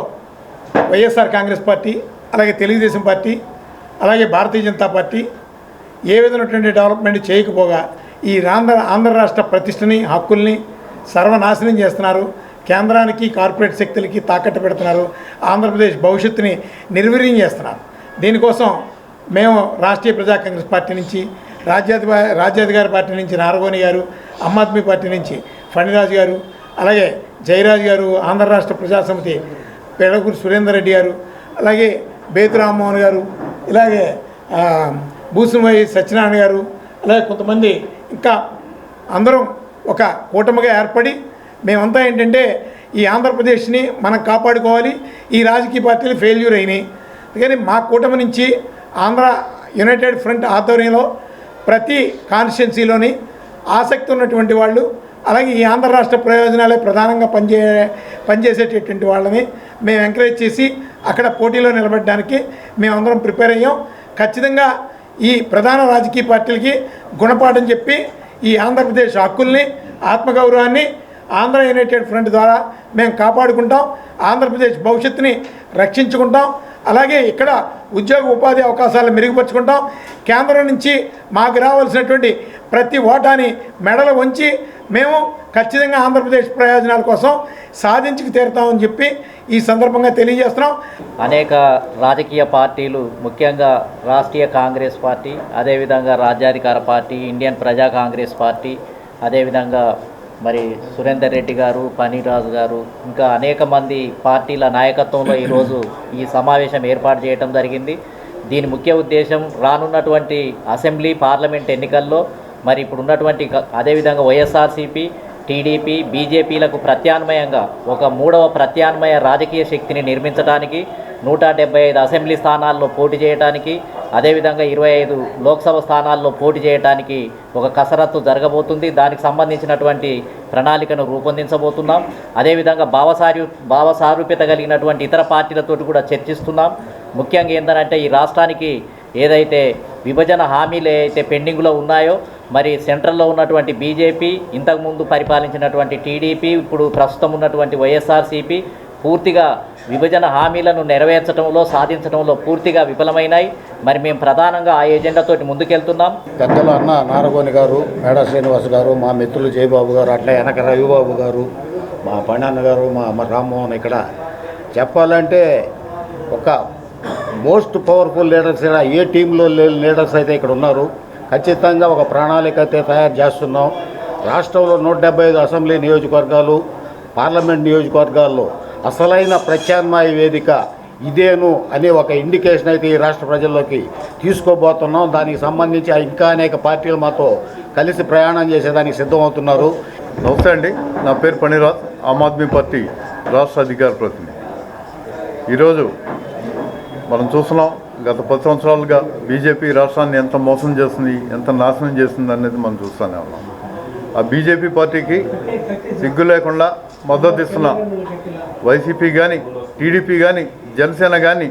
వైఎస్ఆర్ కాంగ్రెస్ పార్టీ, అలాగే తెలుగుదేశం పార్టీ, అలాగే భారతీయ జనతా పార్టీ ఏ విధమైనటువంటి డెవలప్మెంట్ చేయకపోగా ఈ ఆంధ్ర రాష్ట్ర ప్రతిష్టని, హక్కుల్ని సర్వనాశనం చేస్తున్నారు. కేంద్రానికి, కార్పొరేట్ శక్తులకి తాకట్టు పెడుతున్నారు. ఆంధ్రప్రదేశ్ భవిష్యత్తుని నిర్వీర్యం చేస్తున్నారు. దీనికోసం మేము రాష్ట్రీయ ప్రజా కాంగ్రెస్ పార్టీ నుంచి, రాజ్యాధికారి పార్టీ నుంచి నారగోని గారు, ఆమ్ ఆద్మీ పార్టీ నుంచి ఫణిరాజు గారు, అలాగే జయరాజు గారు, ఆంధ్ర రాష్ట్ర ప్రజాసమితి పెడగూరు సురేందర్ రెడ్డి గారు, అలాగే బేతు రామ్మోహన్ గారు, ఇలాగే భూసుమయ్య సత్యనారాయణ గారు, అలాగే కొంతమంది ఇంకా అందరం ఒక కూటమిగా ఏర్పడి మేమంతా ఏంటంటే ఈ ఆంధ్రప్రదేశ్ని మనం కాపాడుకోవాలి. ఈ రాజకీయ పార్టీలు ఫెయిల్యూర్ అయినాయి. కానీ మా కూటమి నుంచి ఆంధ్ర యునైటెడ్ ఫ్రంట్ ఆధ్వర్యంలో ప్రతి కాన్స్టిట్యున్సీలోని ఆసక్తి ఉన్నటువంటి వాళ్ళు, అలాగే ఈ ఆంధ్ర రాష్ట్ర ప్రయోజనాలే ప్రధానంగా పనిచేసేటటువంటి వాళ్ళని మేము ఎంకరేజ్ చేసి అక్కడ పోటీలో నిలబడడానికి మేమందరం ప్రిపేర్ అయ్యాం. ఖచ్చితంగా ఈ ప్రధాన రాజకీయ పార్టీలకి గుణపాఠం చెప్పి ఈ ఆంధ్రప్రదేశ్ హక్కుల్ని, ఆత్మగౌరవాన్ని ఆంధ్ర యునైటెడ్ ఫ్రంట్ ద్వారా మేము కాపాడుకుంటాం. ఆంధ్రప్రదేశ్ భవిష్యత్తుని రక్షించుకుంటాం. అలాగే ఇక్కడ ఉద్యోగ ఉపాధి అవకాశాలు మెరుగుపరుచుకుంటాం. కేంద్రం నుంచి మాకు రావాల్సినటువంటి ప్రతి ఓటాని మెడలు వంచి మేము ఖచ్చితంగా ఆంధ్రప్రదేశ్ ప్రయోజనాల కోసం సాధించుకు తీరుతామని చెప్పి ఈ సందర్భంగా తెలియజేస్తున్నాం. అనేక రాజకీయ పార్టీలు, ముఖ్యంగా రాష్ట్రీయ కాంగ్రెస్ పార్టీ, అదేవిధంగా రాజ్యాధికార పార్టీ, ఇండియన్ ప్రజా కాంగ్రెస్ పార్టీ, అదేవిధంగా మరి సురేందర్ రెడ్డి గారు, పన్నీరాజు గారు, ఇంకా అనేక మంది పార్టీల నాయకత్వంలో ఈరోజు ఈ సమావేశం ఏర్పాటు చేయడం జరిగింది. దీని ముఖ్య ఉద్దేశం రానున్నటువంటి అసెంబ్లీ, పార్లమెంట్ ఎన్నికల్లో మరి ఇప్పుడు ఉన్నటువంటి అదేవిధంగా వైఎస్ఆర్సీపీ, టీడీపీ, బీజేపీలకు ప్రత్యామ్నాయంగా ఒక 3వ ప్రత్యామ్నాయ రాజకీయ శక్తిని నిర్మించడానికి, 175 అసెంబ్లీ స్థానాల్లో పోటీ చేయడానికి, అదేవిధంగా 25 లోక్సభ స్థానాల్లో పోటీ చేయడానికి ఒక కసరత్తు జరగబోతుంది. దానికి సంబంధించినటువంటి ప్రణాళికను రూపొందించబోతున్నాం. అదేవిధంగా భావసారూప్యత కలిగినటువంటి ఇతర పార్టీలతో కూడా చర్చిస్తున్నాం. ముఖ్యంగా ఏంటంటే ఈ రాష్ట్రానికి ఏదైతే విభజన హామీలు ఏదైతే పెండింగ్లో ఉన్నాయో, మరి సెంట్రల్లో ఉన్నటువంటి బీజేపీ, ఇంతకుముందు పరిపాలించినటువంటి టీడీపీ, ఇప్పుడు ప్రస్తుతం ఉన్నటువంటి వైఎస్ఆర్సీపీ పూర్తిగా విభజన హామీలను నెరవేర్చడంలో, సాధించడంలో పూర్తిగా విఫలమైనాయి. మరి మేము ప్రధానంగా ఆ ఎజెండాతోటి ముందుకెళ్తున్నాం. పెద్దలు అన్న నారగోని గారు, మేడా శ్రీనివాస్ గారు, మా మిత్రులు జయబాబు గారు, అట్లా వెనక రవిబాబు గారు, మా పండన్న గారు, మా రామ్మోహన్, ఇక్కడ చెప్పాలంటే ఒక మోస్ట్ పవర్ఫుల్ లీడర్స్, ఏ టీంలో లీడర్స్ అయితే ఇక్కడ ఉన్నారు. ఖచ్చితంగా ఒక ప్రణాళిక అయితే తయారు చేస్తున్నాం. రాష్ట్రంలో 175 అసెంబ్లీ నియోజకవర్గాలు, పార్లమెంట్ నియోజకవర్గాల్లో అసలైన ప్రత్యామ్నాయ వేదిక ఇదేను అనే ఒక ఇండికేషన్ అయితే ఈ రాష్ట్ర ప్రజల్లోకి తీసుకోబోతున్నాం. దానికి సంబంధించి ఇంకా అనేక పార్టీలు మాతో కలిసి ప్రయాణం చేసేదానికి సిద్ధమవుతున్నారు. నమస్తే అండి, నా పేరు పనిరాజ్, ఆమ్ ఆద్మీ పార్టీ రాష్ట్ర అధికార ప్రతినిధి. ఈరోజు మనం చూస్తున్నాం, గత 10 సంవత్సరాలుగా బీజేపీ రాష్ట్రాన్ని ఎంత మోసం చేస్తుంది, ఎంత నాశనం చేస్తుంది అనేది మనం చూస్తూనే ఉన్నాం. ఆ బీజేపీ పార్టీకి సిగ్గు లేకుండా మద్దతు ఇస్తున్న వైసీపీ కానీ, టీడీపీ కానీ, జనసేన కానీ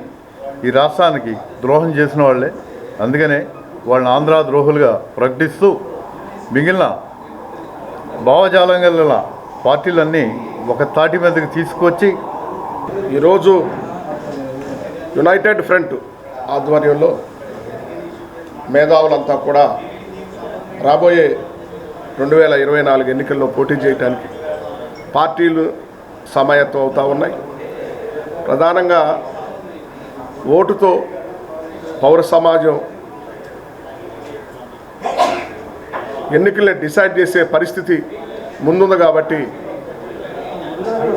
ఈ రాష్ట్రానికి ద్రోహం చేసిన వాళ్ళే. అందుకనే వాళ్ళని ఆంధ్ర ద్రోహులుగా ప్రకటిస్తూ మిగిలిన భావజాలం గల పార్టీలన్నీ ఒక తాటి మీదకి తీసుకొచ్చి ఈరోజు యునైటెడ్ ఫ్రంట్ ఆధ్వర్యంలో మేధావులంతా కూడా రాబోయే 2024 ఎన్నికల్లో పోటీ చేయడానికి పార్టీలు సమాయత్తం అవుతూ ఉన్నాయి. ప్రధానంగా ఓటుతో పౌర సమాజం ఎన్నికల్ని డిసైడ్ చేసే పరిస్థితి ముందుంది కాబట్టి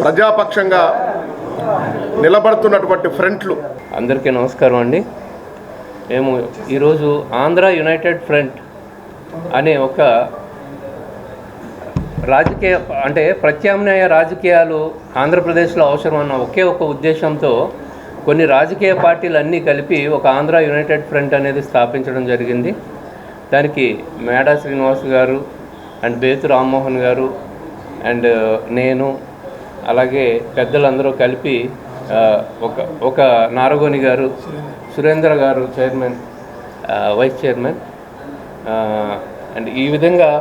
ప్రజాపక్షంగా నిలబడుతున్నటువంటి ఫ్రంట్లు. అందరికీ నమస్కారం అండి. మేము ఈరోజు ఆంధ్ర యునైటెడ్ ఫ్రంట్ అనే ఒక రాజకీయ అంటే ప్రత్యామ్నాయ రాజకీయాలు ఆంధ్రప్రదేశ్లో అవసరం అన్న ఒకే ఒక ఉద్దేశంతో కొన్ని రాజకీయ పార్టీలు అన్నీ కలిపి ఒక ఆంధ్ర యునైటెడ్ ఫ్రంట్ అనేది స్థాపించడం జరిగింది. దానికి మేడా శ్రీనివాస్ గారు అండ్ బేతు రామ్మోహన్ గారు అండ్ నేను, అలాగే పెద్దలందరూ కలిపి ఒక నారగోని గారు, సురేంద్ర గారు చైర్మన్, వైస్ చైర్మన్, అండ్ ఈ విధంగా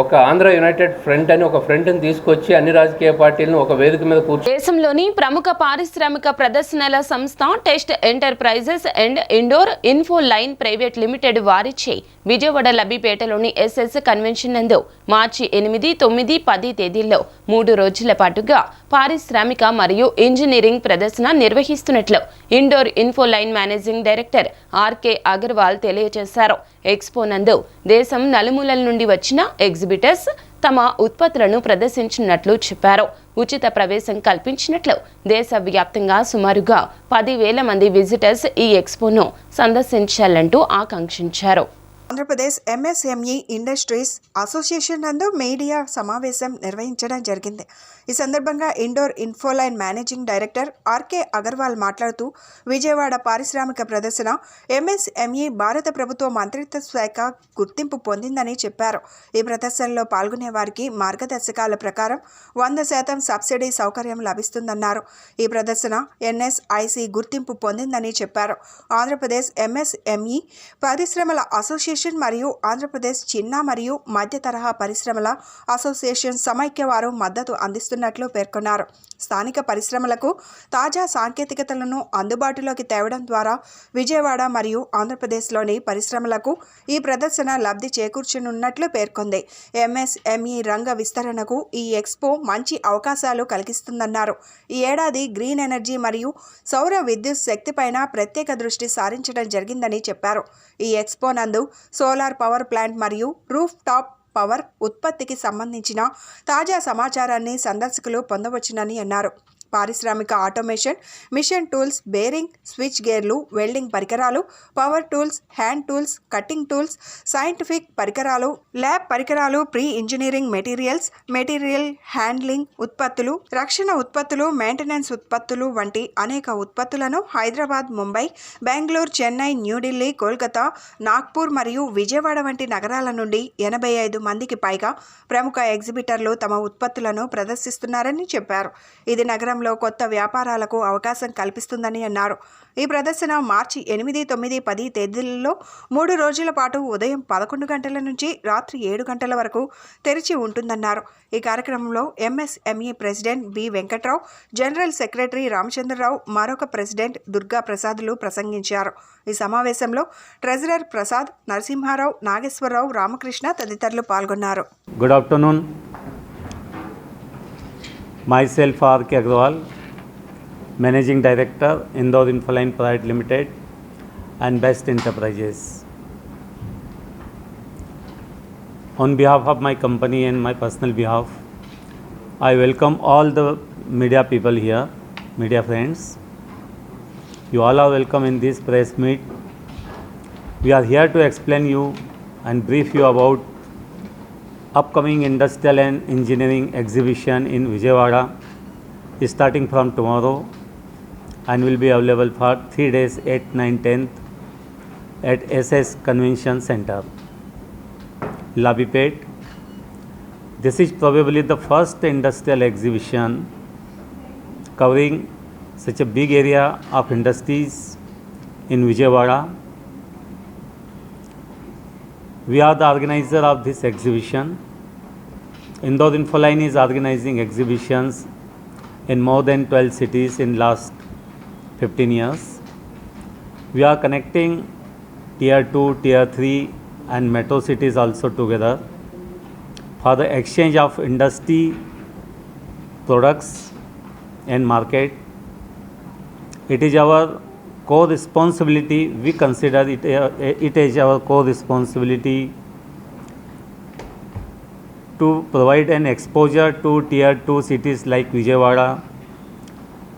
ఒక ఆంధ్ర యునైటెడ్ ఫ్రంట్ అని ఒక ఫ్రంట్ని తీసుకొచ్చి అన్ని రాజకీయ పార్టీలను ఒక వేదిక మీద కూర్చొని దేశంలోని ప్రముఖ పారిశ్రామిక ప్రదర్శనల సంస్థ Test Enterprises and Indore Info Line Private Limited వారిచే విజయవాడ లబ్బిపేటలోని ఎస్ఎస్ కన్వెన్షన్ నందు మార్చి 8, 9, 10 తేదీల్లో 3 రోజుల పాటుగా పారిశ్రామిక మరియు ఇంజనీరింగ్ ప్రదర్శన నిర్వహిస్తున్నట్లు Indore Info Line managing director RK Agarwal తెలియజేశారు. ఎక్స్పో నందు దేశం నలుమూలల నుండి వచ్చిన ఎగ్జిబిటర్స్ తమ ఉత్పత్తులను ప్రదర్శించినట్లు చెప్పారు. ఉచిత ప్రవేశం కల్పించినట్లు దేశవ్యాప్తంగా సుమారుగా 10,000 మంది విజిటర్స్ ఈ ఎక్స్పోను సందర్శించాలంటూ ఆకాంక్షించారు. ఆంధ్రప్రదేశ్ ఎంఎస్ఎంఈ ఇండస్ట్రీస్ అసోసియేషన్ నందు మీడియా సమావేశం నిర్వహించడం జరిగింది. ఈ సందర్భంగా Indore Infoline managing director RK Agarwal మాట్లాడుతూ విజయవాడ పారిశ్రామిక ప్రదర్శన ఎంఎస్ఎంఈ భారత ప్రభుత్వ మంత్రిత్వ శాఖ గుర్తింపు పొందిందని చెప్పారు. ఈ ప్రదర్శనలో పాల్గొనే వారికి మార్గదర్శకాల ప్రకారం 100% సబ్సిడీ సౌకర్యం లభిస్తుందన్నారు. ఈ ప్రదర్శన ఎన్ఎస్ఐసి గుర్తింపు పొందిందని చెప్పారు. ఆంధ్రప్రదేశ్ ఎంఎస్ఎంఈ పరిశ్రమల అసోసియేషన్ మరియు ఆంధ్రప్రదేశ్ చిన్న మరియు మధ్య తరహా పరిశ్రమల అసోసియేషన్ సమైక్య వారు మద్దతు అందిస్తున్నట్లు పేర్కొన్నారు. స్థానిక పరిశ్రమలకు తాజా సాంకేతికతలను అందుబాటులోకి తేవడం ద్వారా విజయవాడ మరియు ఆంధ్రప్రదేశ్లోని పరిశ్రమలకు ఈ ప్రదర్శన లబ్ధి చేకూర్చనున్నట్లు పేర్కొంది. ఎంఎస్ఎంఈ రంగ విస్తరణకు ఈ ఎక్స్పో మంచి అవకాశాలు కలిగిస్తుందన్నారు. ఈ ఏడాది గ్రీన్ ఎనర్జీ మరియు సౌర విద్యుత్ శక్తిపైన ప్రత్యేక దృష్టి సారించడం జరిగిందని చెప్పారు. ఈ ఎక్స్పో నందు సోలార్ పవర్ ప్లాంట్ మరియు రూఫ్ టాప్ పవర్ ఉత్పత్తికి సంబంధించిన తాజా సమాచారాన్ని సందర్శకులు పొందవచ్చునని అన్నారు. పారిశ్రామిక automation, machine tools, bearing, switch గేర్లు, వెల్డింగ్ పరికరాలు, power tools, hand tools, cutting tools, scientific పరికరాలు, ల్యాబ్ పరికరాలు, pre engineering materials, material handling ఉత్పత్తులు, రక్షణ ఉత్పత్తులు, మెయింటెనెన్స్ ఉత్పత్తులు వంటి అనేక ఉత్పత్తులను హైదరాబాద్, ముంబై, బెంగళూరు, చెన్నై, న్యూఢిల్లీ, కోల్కతా, నాగ్పూర్ మరియు విజయవాడ వంటి నగరాల నుండి 85 మందికి పైగా ప్రముఖ ఎగ్జిబిటర్లు తమ ఉత్పత్తులను ప్రదర్శిస్తున్నారని చెప్పారు. ఇది నగరం నగరంలో కొత్త వ్యాపారాలకు అవకాశం కల్పిస్తుందని అన్నారు. ఈ ప్రదర్శన మార్చి 8, 9, 10 తేదీలలో 3 రోజుల పాటు ఉదయం 11 గంటల నుంచి రాత్రి 7 గంటల వరకు తెరిచి ఉంటుందన్నారు. ఈ కార్యక్రమంలో MSME president B Venkatrao, general secretary Ramachandrarao, మరొక ప్రెసిడెంట్ దుర్గా ప్రసాద్లు ప్రసంగించారు. ఈ సమావేశంలో ట్రెజరర్ ప్రసాద్, నరసింహారావు, నాగేశ్వరరావు, రామకృష్ణ తదితరులు పాల్గొన్నారు. Good afternoon. Myself R.K. Agrawal, Managing Director, Indore Infoline Private Limited and Best Enterprises. On behalf of my company and my personal behalf, I welcome all the media people here, media friends. You all are welcome in this press meet. We are here to explain you and brief you about upcoming industrial and engineering exhibition in Vijayawada starting from tomorrow and will be available for 3 days, 8, 9, 10th at SS Convention Center, Labipet. This is probably the first industrial exhibition covering such a big area of industries in Vijayawada. We are the organizer of this exhibition. Indore Infoline is organizing exhibitions in more than 12 cities in last 15 years. We are connecting Tier 2, Tier 3 and metro cities also together for the exchange of industry products and market. It is our core responsibility, we consider it as our core responsibility to provide an exposure to Tier 2 cities like Vijayawada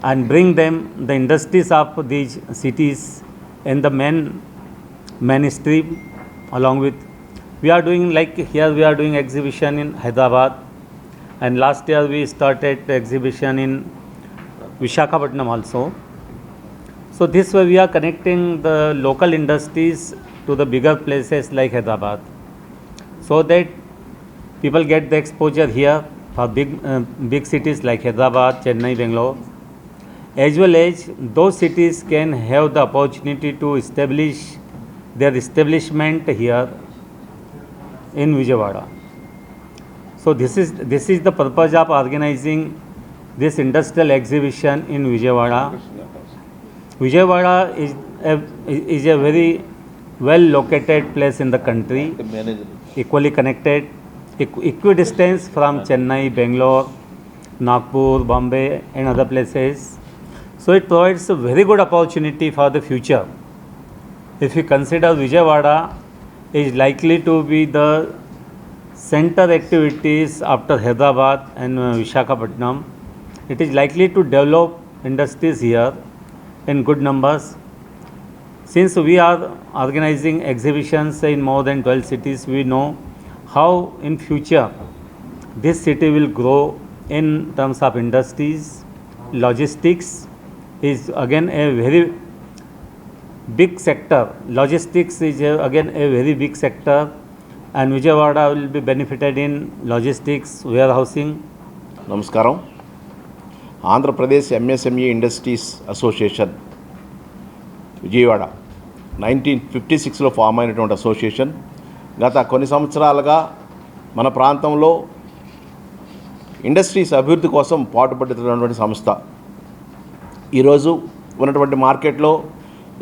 and bring them the industries of these cities in the mainstream. Along with, we are doing like here we are doing exhibition in Hyderabad, and last year we started exhibition in Visakhapatnam also. So this way we are connecting the local industries to the bigger places like Hyderabad, so that people get the exposure here for big cities like Hyderabad, Chennai, Bangalore, as well as those cities can have the opportunity to establish their establishment here in Vijayawada. So this is the purpose of organizing this industrial exhibition in Vijayawada. Vijayawada is a very well located place in the country, equally connected, equidistance from Chennai, Bangalore, Nagpur, Bombay and other places. So it provides a very good opportunity for the future. If you consider Vijayawada is likely to be the center activities after Hyderabad and Visakhapatnam, it is likely to develop industries here in good numbers. Since we are organizing exhibitions in more than 12 cities, we know how in future this city will grow in terms of industries. Logistics is again a very big sector. Logistics is again a very big sector, and Vijayawada will be benefited in logistics, warehousing. నమస్కారం. Andhra Pradesh MSME industries association Vijayawada 1956లో ఫామ్ అయినటువంటి అసోసియేషన్ గత కొన్ని సంవత్సరాలుగా మన ప్రాంతంలో ఇండస్ట్రీస్ అభివృద్ధి కోసం పాటుపడుతున్నటువంటి సంస్థ. ఈరోజు ఉన్నటువంటి మార్కెట్లో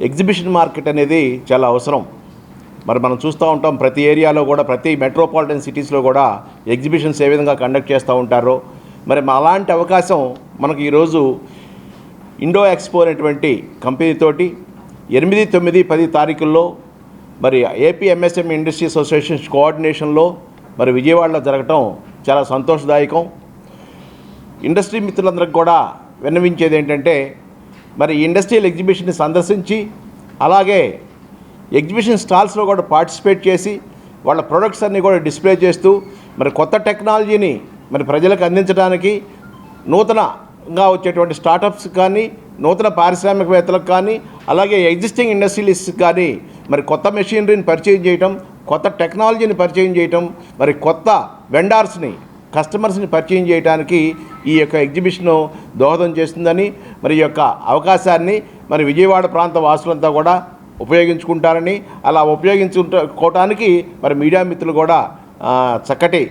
ఎగ్జిబిషన్ మార్కెట్ అనేది చాలా అవసరం. మరి మనం చూస్తూ ఉంటాం ప్రతి ఏరియాలో కూడా, ప్రతి మెట్రోపాలిటన్ సిటీస్లో కూడా ఎగ్జిబిషన్స్ ఏ విధంగా కండక్ట్ చేస్తూ ఉంటారో. మరి అలాంటి అవకాశం మనకు ఈరోజు ఇండో ఎక్స్పో అనేటువంటి కంపెనీతోటి 8, 9, 10 తారీఖుల్లో మరి ఏపీ ఎంఎస్ఎంఈ ఇండస్ట్రీ అసోసియేషన్ కోఆర్డినేషన్లో మరి విజయవాడలో జరగటం చాలా సంతోషదాయకం. ఇండస్ట్రీ మిత్రులందరికీ కూడా విన్నవించేది ఏంటంటే, మరి ఇండస్ట్రియల్ ఎగ్జిబిషన్ని సందర్శించి అలాగే ఎగ్జిబిషన్ స్టాల్స్లో కూడా పార్టిసిపేట్ చేసి వాళ్ళ ప్రొడక్ట్స్ అన్నీ కూడా డిస్ప్లే చేస్తూ మరి కొత్త టెక్నాలజీని మరి ప్రజలకు అందించడానికి, నూతనంగా వచ్చేటువంటి స్టార్టప్స్ కానీ, నూతన పారిశ్రామికవేత్తలకు కానీ, అలాగే ఎగ్జిస్టింగ్ ఇండస్ట్రియలిస్ట్కి కానీ మరి కొత్త మెషినరీని పరిచయం చేయటం, కొత్త టెక్నాలజీని పరిచయం చేయటం, మరి కొత్త వెండార్స్ని కస్టమర్స్ని పరిచయం చేయడానికి ఈ యొక్క ఎగ్జిబిషను దోహదం చేస్తుందని, మరి ఈ యొక్క అవకాశాన్ని మరి విజయవాడ ప్రాంత వాసులంతా కూడా ఉపయోగించుకుంటారని, అలా ఉపయోగించుకోవటానికి మరి మీడియా మిత్రులు కూడా చక్కటి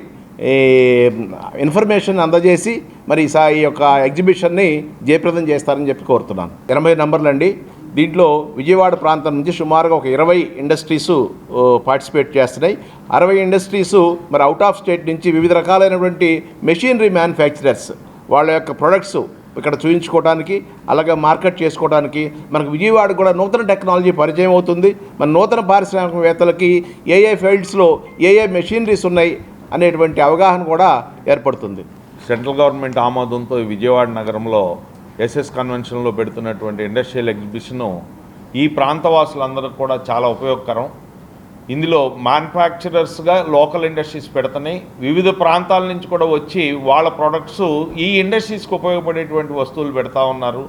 ఇన్ఫర్మేషన్ అందజేసి మరి ఈ యొక్క ఎగ్జిబిషన్ని జయప్రదం చేస్తారని చెప్పి కోరుతున్నాను. 80 నంబర్లు అండి. దీంట్లో విజయవాడ ప్రాంతం నుంచి సుమారుగా ఒక 20 ఇండస్ట్రీసు పార్టిసిపేట్ చేస్తున్నాయి. 60 ఇండస్ట్రీసు మరి అవుట్ ఆఫ్ స్టేట్ నుంచి వివిధ రకాలైనటువంటి మెషినరీ మ్యానుఫ్యాక్చరర్స్ వాళ్ళ యొక్క ప్రొడక్ట్స్ ఇక్కడ చూపించుకోవడానికి, అలాగే మార్కెట్ చేసుకోవడానికి మనకు విజయవాడ కూడా నూతన టెక్నాలజీ పరిచయం అవుతుంది. మన నూతన పారిశ్రామికవేత్తలకి ఏ ఫీల్డ్స్లో ఏ మెషినరీస్ ఉన్నాయి అనేటువంటి అవగాహన కూడా ఏర్పడుతుంది. సెంట్రల్ గవర్నమెంట్ ఆమోదంతో విజయవాడ నగరంలో ఎస్ఎస్ కన్వెన్షన్లో పెడుతున్నటువంటి ఇండస్ట్రియల్ ఎగ్జిబిషను ఈ ప్రాంతవాసులందరికీ కూడా చాలా ఉపయోగకరం. ఇందులో మ్యానుఫ్యాక్చరర్స్గా లోకల్ ఇండస్ట్రీస్ పెడుతున్నాయి. వివిధ ప్రాంతాల నుంచి కూడా వచ్చి వాళ్ళ ప్రొడక్ట్స్ ఈ ఇండస్ట్రీస్కి ఉపయోగపడేటువంటి వస్తువులు పెడతా ఉన్నారు.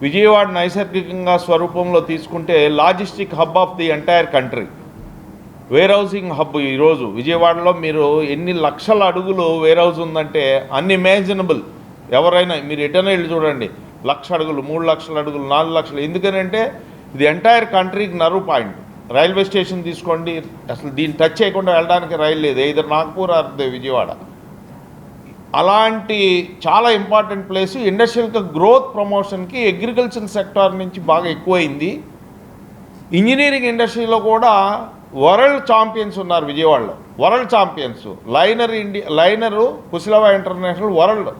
విజయవాడ నైసర్గికంగా స్వరూపంలో తీసుకుంటే logistic hub of the entire country, where housing hub. ఈరోజు విజయవాడలో మీరు ఎన్ని లక్షల అడుగులు వేర్ హౌస్ ఉందంటే అన్ఇమాజినబుల్. ఎవరైనా మీరు ఎటైనా వెళ్ళి చూడండి, 1,00,000 అడుగులు, 3 లక్షల అడుగులు, 4 లక్షలు. ఎందుకనంటే ఇది ఎంటైర్ కంట్రీకి నర్వ్ పాయింట్. రైల్వే స్టేషన్ తీసుకోండి, అసలు దీన్ని టచ్ చేయకుండా వెళ్ళడానికి రైలు లేదు, either నాగ్పూర్ ఆర్ విజయవాడ. అలాంటి చాలా ఇంపార్టెంట్ ప్లేస్. ఇండస్ట్రియల్ గ్రోత్ ప్రమోషన్కి అగ్రికల్చర్ సెక్టార్ నుంచి బాగా ఎక్కువైంది. ఇంజనీరింగ్ ఇండస్ట్రీలో కూడా వరల్డ్ ఛాంపియన్స్ ఉన్నారు విజయవాడలో. World champions liner Kusalava international world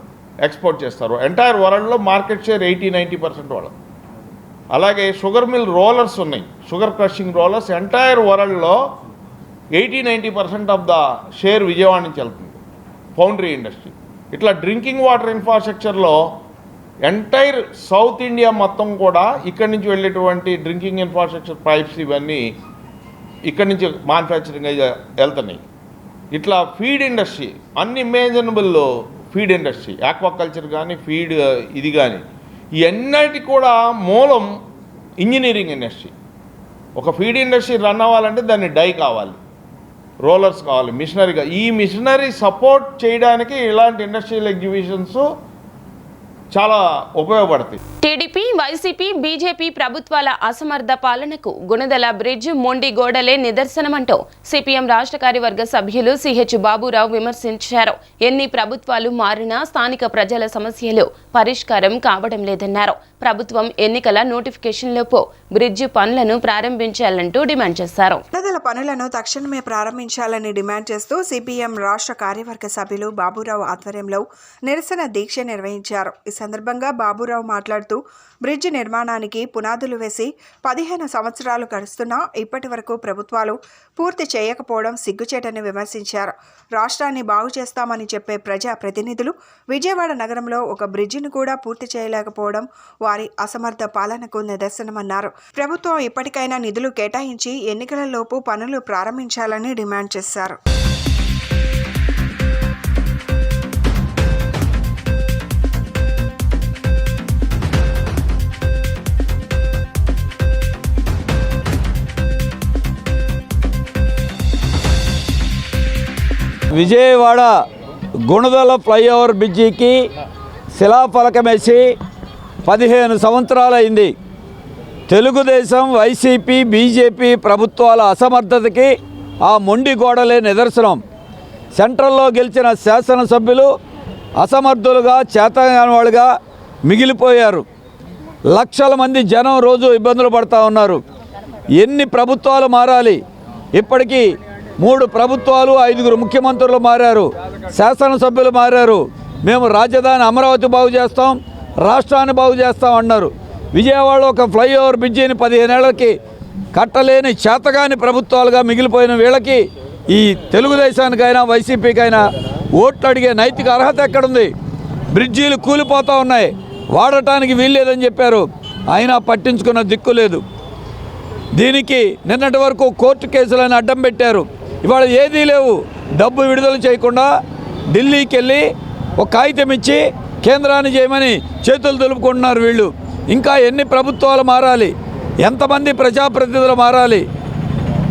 export చేస్తారు. ఎంటైర్ వరల్డ్లో మార్కెట్ షేర్ 80-90% వాళ్ళు. అలాగే షుగర్ మిల్ రోలర్స్ ఉన్నాయి, షుగర్ క్రషింగ్ రోలర్స్. ఎంటైర్ వరల్డ్లో 80-90% ఆఫ్ ద షేర్ విజయవాడ నుంచి వెళ్తుంది. Foundry industry. ఇట్లా డ్రింకింగ్ వాటర్ ఇన్ఫ్రాస్ట్రక్చర్లో ఎంటైర్ సౌత్ ఇండియా మొత్తం కూడా ఇక్కడి నుంచి వెళ్ళేటువంటి డ్రింకింగ్ ఇన్ఫ్రాస్ట్రక్చర్ పైప్స్ ఇవన్నీ ఇక్కడి నుంచి మ్యానుఫ్యాక్చరింగ్ వెళ్తున్నాయి. ఇట్లా feed industry, unimaginable feed industry, aquaculture కానీ ఫీడ్ ఇది కానీ ఇవన్నిటికి కూడా మూలం ఇంజనీరింగ్ ఇండస్ట్రీ. ఒక ఫీడ్ ఇండస్ట్రీ రన్ అవ్వాలంటే దాన్ని డై కావాలి, రోలర్స్ కావాలి, మిషనరీగా. ఈ మిషనరీ సపోర్ట్ చేయడానికి ఇలాంటి ఇండస్ట్రియల్ ఎగ్జిబిషన్స్ చాలా ఉపయోగపడతాయి. టీడీపీ, వైసీపీ, బీజేపీ ప్రభుత్వాల అసమర్థ పాలనకు గుణదల బ్రిడ్జ్, మొండి గోడలే నిదర్శనమంటూ సిపిఎం రాష్ట్ర కార్యవర్గ సభ్యులు సిహెచ్ బాబురావు విమర్శించారు. ఎన్ని ప్రభుత్వాలు మారినా స్థానిక ప్రజల సమస్యలు పరిష్కారం కావడం లేదన్నారు. ప్రభుత్వం ఎన్నికల నోటిఫికేషన్లోపు బ్రిడ్జ్ పనులను ప్రారంభించాలంటూ డిమాండ్ చేశారు. గుణదల పనులను తక్షణమే ప్రారంభించాలని డిమాండ్ చేస్తూ సిపిఎం రాష్ట్ర కార్యవర్గ సభ్యులు బాబురావు ఆధ్వర్యంలో నిరసన దీక్ష నిర్వహించారు. ఈ సందర్భంగా బాబురావు మాట్లాడుతూ బ్రిడ్జ్ నిర్మాణానికి పునాదులు వేసి 15 సంవత్సరాలు గడుస్తున్నా ఇప్పటి వరకు ప్రభుత్వాలు పూర్తి చేయకపోవడం సిగ్గుచేటని విమర్శించారు. రాష్ట్రాన్ని బాగు చేస్తామని చెప్పే ప్రజా ప్రతినిధులు విజయవాడ నగరంలో ఒక బ్రిడ్జిని కూడా పూర్తి చేయలేకపోవడం వారి అసమర్థ పాలనకు నిదర్శనమన్నారు. ప్రభుత్వం ఇప్పటికైనా నిధులు కేటాయించి ఎన్నికలలోపు పనులు ప్రారంభించాలని డిమాండ్ చేశారు. విజయవాడ గుణదల ఫ్లైఓవర్ బ్రిడ్జికి శిలాఫలకమేసి 15 సంవత్సరాలైంది. తెలుగుదేశం, వైసీపీ, బీజేపీ ప్రభుత్వాల అసమర్థతకి ఆ మొండి గోడలే నిదర్శనం. సెంట్రల్లో గెలిచిన శాసనసభ్యులు అసమర్థులుగా, చేతగాని వాళ్ళుగా మిగిలిపోయారు. లక్షల మంది జనం రోజు ఇబ్బందులు పడుతూ ఉన్నారు. ఎన్ని ప్రభుత్వాలు మారాలి? ఇప్పటికీ 3 ప్రభుత్వాలు, 5 ముఖ్యమంత్రులు మారారు, శాసనసభ్యులు మారారు. మేము రాజధాని అమరావతి బాగు చేస్తాం, రాష్ట్రాన్ని బాగు చేస్తాం అన్నారు. విజయవాడలో ఒక ఫ్లైఓవర్ బ్రిడ్జిని 15 ఏళ్లకి కట్టలేని చేతగాని ప్రభుత్వాలుగా మిగిలిపోయిన వీళ్ళకి ఈ తెలుగుదేశానికైనా వైసీపీకైనా ఓట్లు అడిగే నైతిక అర్హత ఎక్కడుంది? బ్రిడ్జీలు కూలిపోతూ ఉన్నాయి, వాడటానికి వీల్లేదని చెప్పారు, అయినా పట్టించుకున్న దిక్కు లేదు. దీనికి నిన్నటి వరకు కోర్టు కేసులను అడ్డం పెట్టారు. ఇవాళ ఏదీ లేవు. డబ్బు విడుదల చేయకుండా ఢిల్లీకి వెళ్ళి ఒక కాగితం ఇచ్చి కేంద్రాన్ని చేయమని చేతులు దులుపుకుంటున్నారు వీళ్ళు. ఇంకా ఎన్ని ప్రభుత్వాలు మారాలి? ఎంతమంది ప్రజాప్రతినిధులు మారాలి?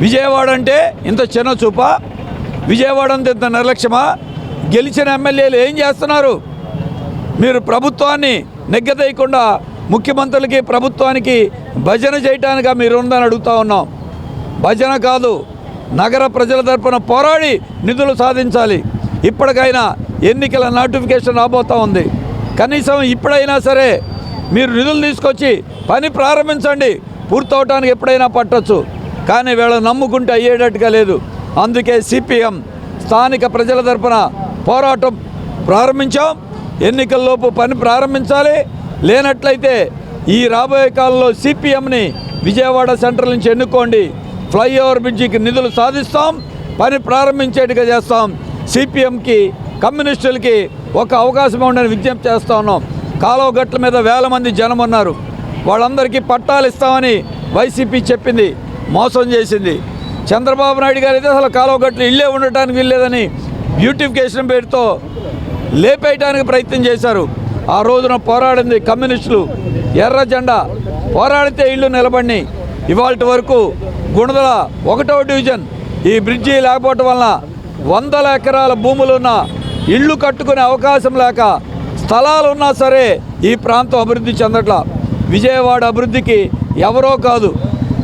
విజయవాడ అంటే ఇంత చిన్న చూపా? విజయవాడ అంటే ఇంత నిర్లక్ష్యమా? గెలిచిన ఎమ్మెల్యేలు ఏం చేస్తున్నారు? మీరు ప్రభుత్వాన్ని నెగ్గదేయకుండా ముఖ్యమంత్రులకి ప్రభుత్వానికి భజన చేయటానిగా మీరు ఉందని అడుగుతూ ఉన్నాం. భజన కాదు, నగర ప్రజల తరపున పోరాడి నిధులు సాధించాలి. ఇప్పటికైనా ఎన్నికల నోటిఫికేషన్ రాబోతూ ఉంది. కనీసం ఇప్పుడైనా సరే మీరు నిధులు తీసుకొచ్చి పని ప్రారంభించండి. పూర్తవటానికి ఎప్పుడైనా పట్టొచ్చు, కానీ వీళ్ళని నమ్ముకుంటే అయ్యేటట్టుగా లేదు. అందుకే సిపిఎం స్థానిక ప్రజల తరపున పోరాటం ప్రారంభించాం. ఎన్నికల్లోపు పని ప్రారంభించాలి. లేనట్లయితే ఈ రాబోయే కాలంలో సిపిఎంని విజయవాడ సెంట్రల్ నుంచి ఎన్నుకోండి. ఫ్లైఓవర్ బ్రిడ్జికి నిధులు సాధిస్తాం, పని ప్రారంభించేట్టుగా చేస్తాం. సిపిఎంకి కమ్యూనిస్టులకి ఒక అవకాశం ఉండని విజ్ఞప్తి చేస్తూ ఉన్నాం. కాలువ గట్ల మీద వేల మంది జనం ఉన్నారు. వాళ్ళందరికీ పట్టాలు ఇస్తామని వైసీపీ చెప్పింది, మోసం చేసింది. చంద్రబాబు నాయుడు గారు అయితే అసలు కాలువ గట్లు ఇల్లే ఉండటానికి వీల్లేదని బ్యూటిఫికేషన్ పేరుతో లేపేయడానికి ప్రయత్నం చేశారు. ఆ రోజున పోరాడింది కమ్యూనిస్టులు, ఎర్ర జెండా పోరాడితే ఇళ్ళు నిలబడి. ఇవాళ వరకు గుణదల 1వ డివిజన్ ఈ బ్రిడ్జి లేకపోవటం వలన 100 ఎకరాల భూములున్న ఇళ్ళు కట్టుకునే అవకాశం లేక స్థలాలు ఉన్నా సరే ఈ ప్రాంతం అభివృద్ధి చెందట్లా. విజయవాడ అభివృద్ధికి ఎవరో కాదు,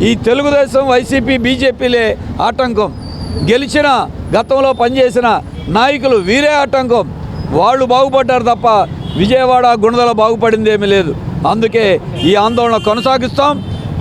ఈ తెలుగుదేశం, వైసీపీ, బీజేపీలే ఆటంకం. గెలిచిన గతంలో పనిచేసిన నాయకులు వీరే ఆటంకం. వాళ్ళు బాగుపడ్డారు తప్ప విజయవాడ గుణదల బాగుపడింది ఏమీ లేదు. అందుకే ఈ ఆందోళన కొనసాగిస్తాం.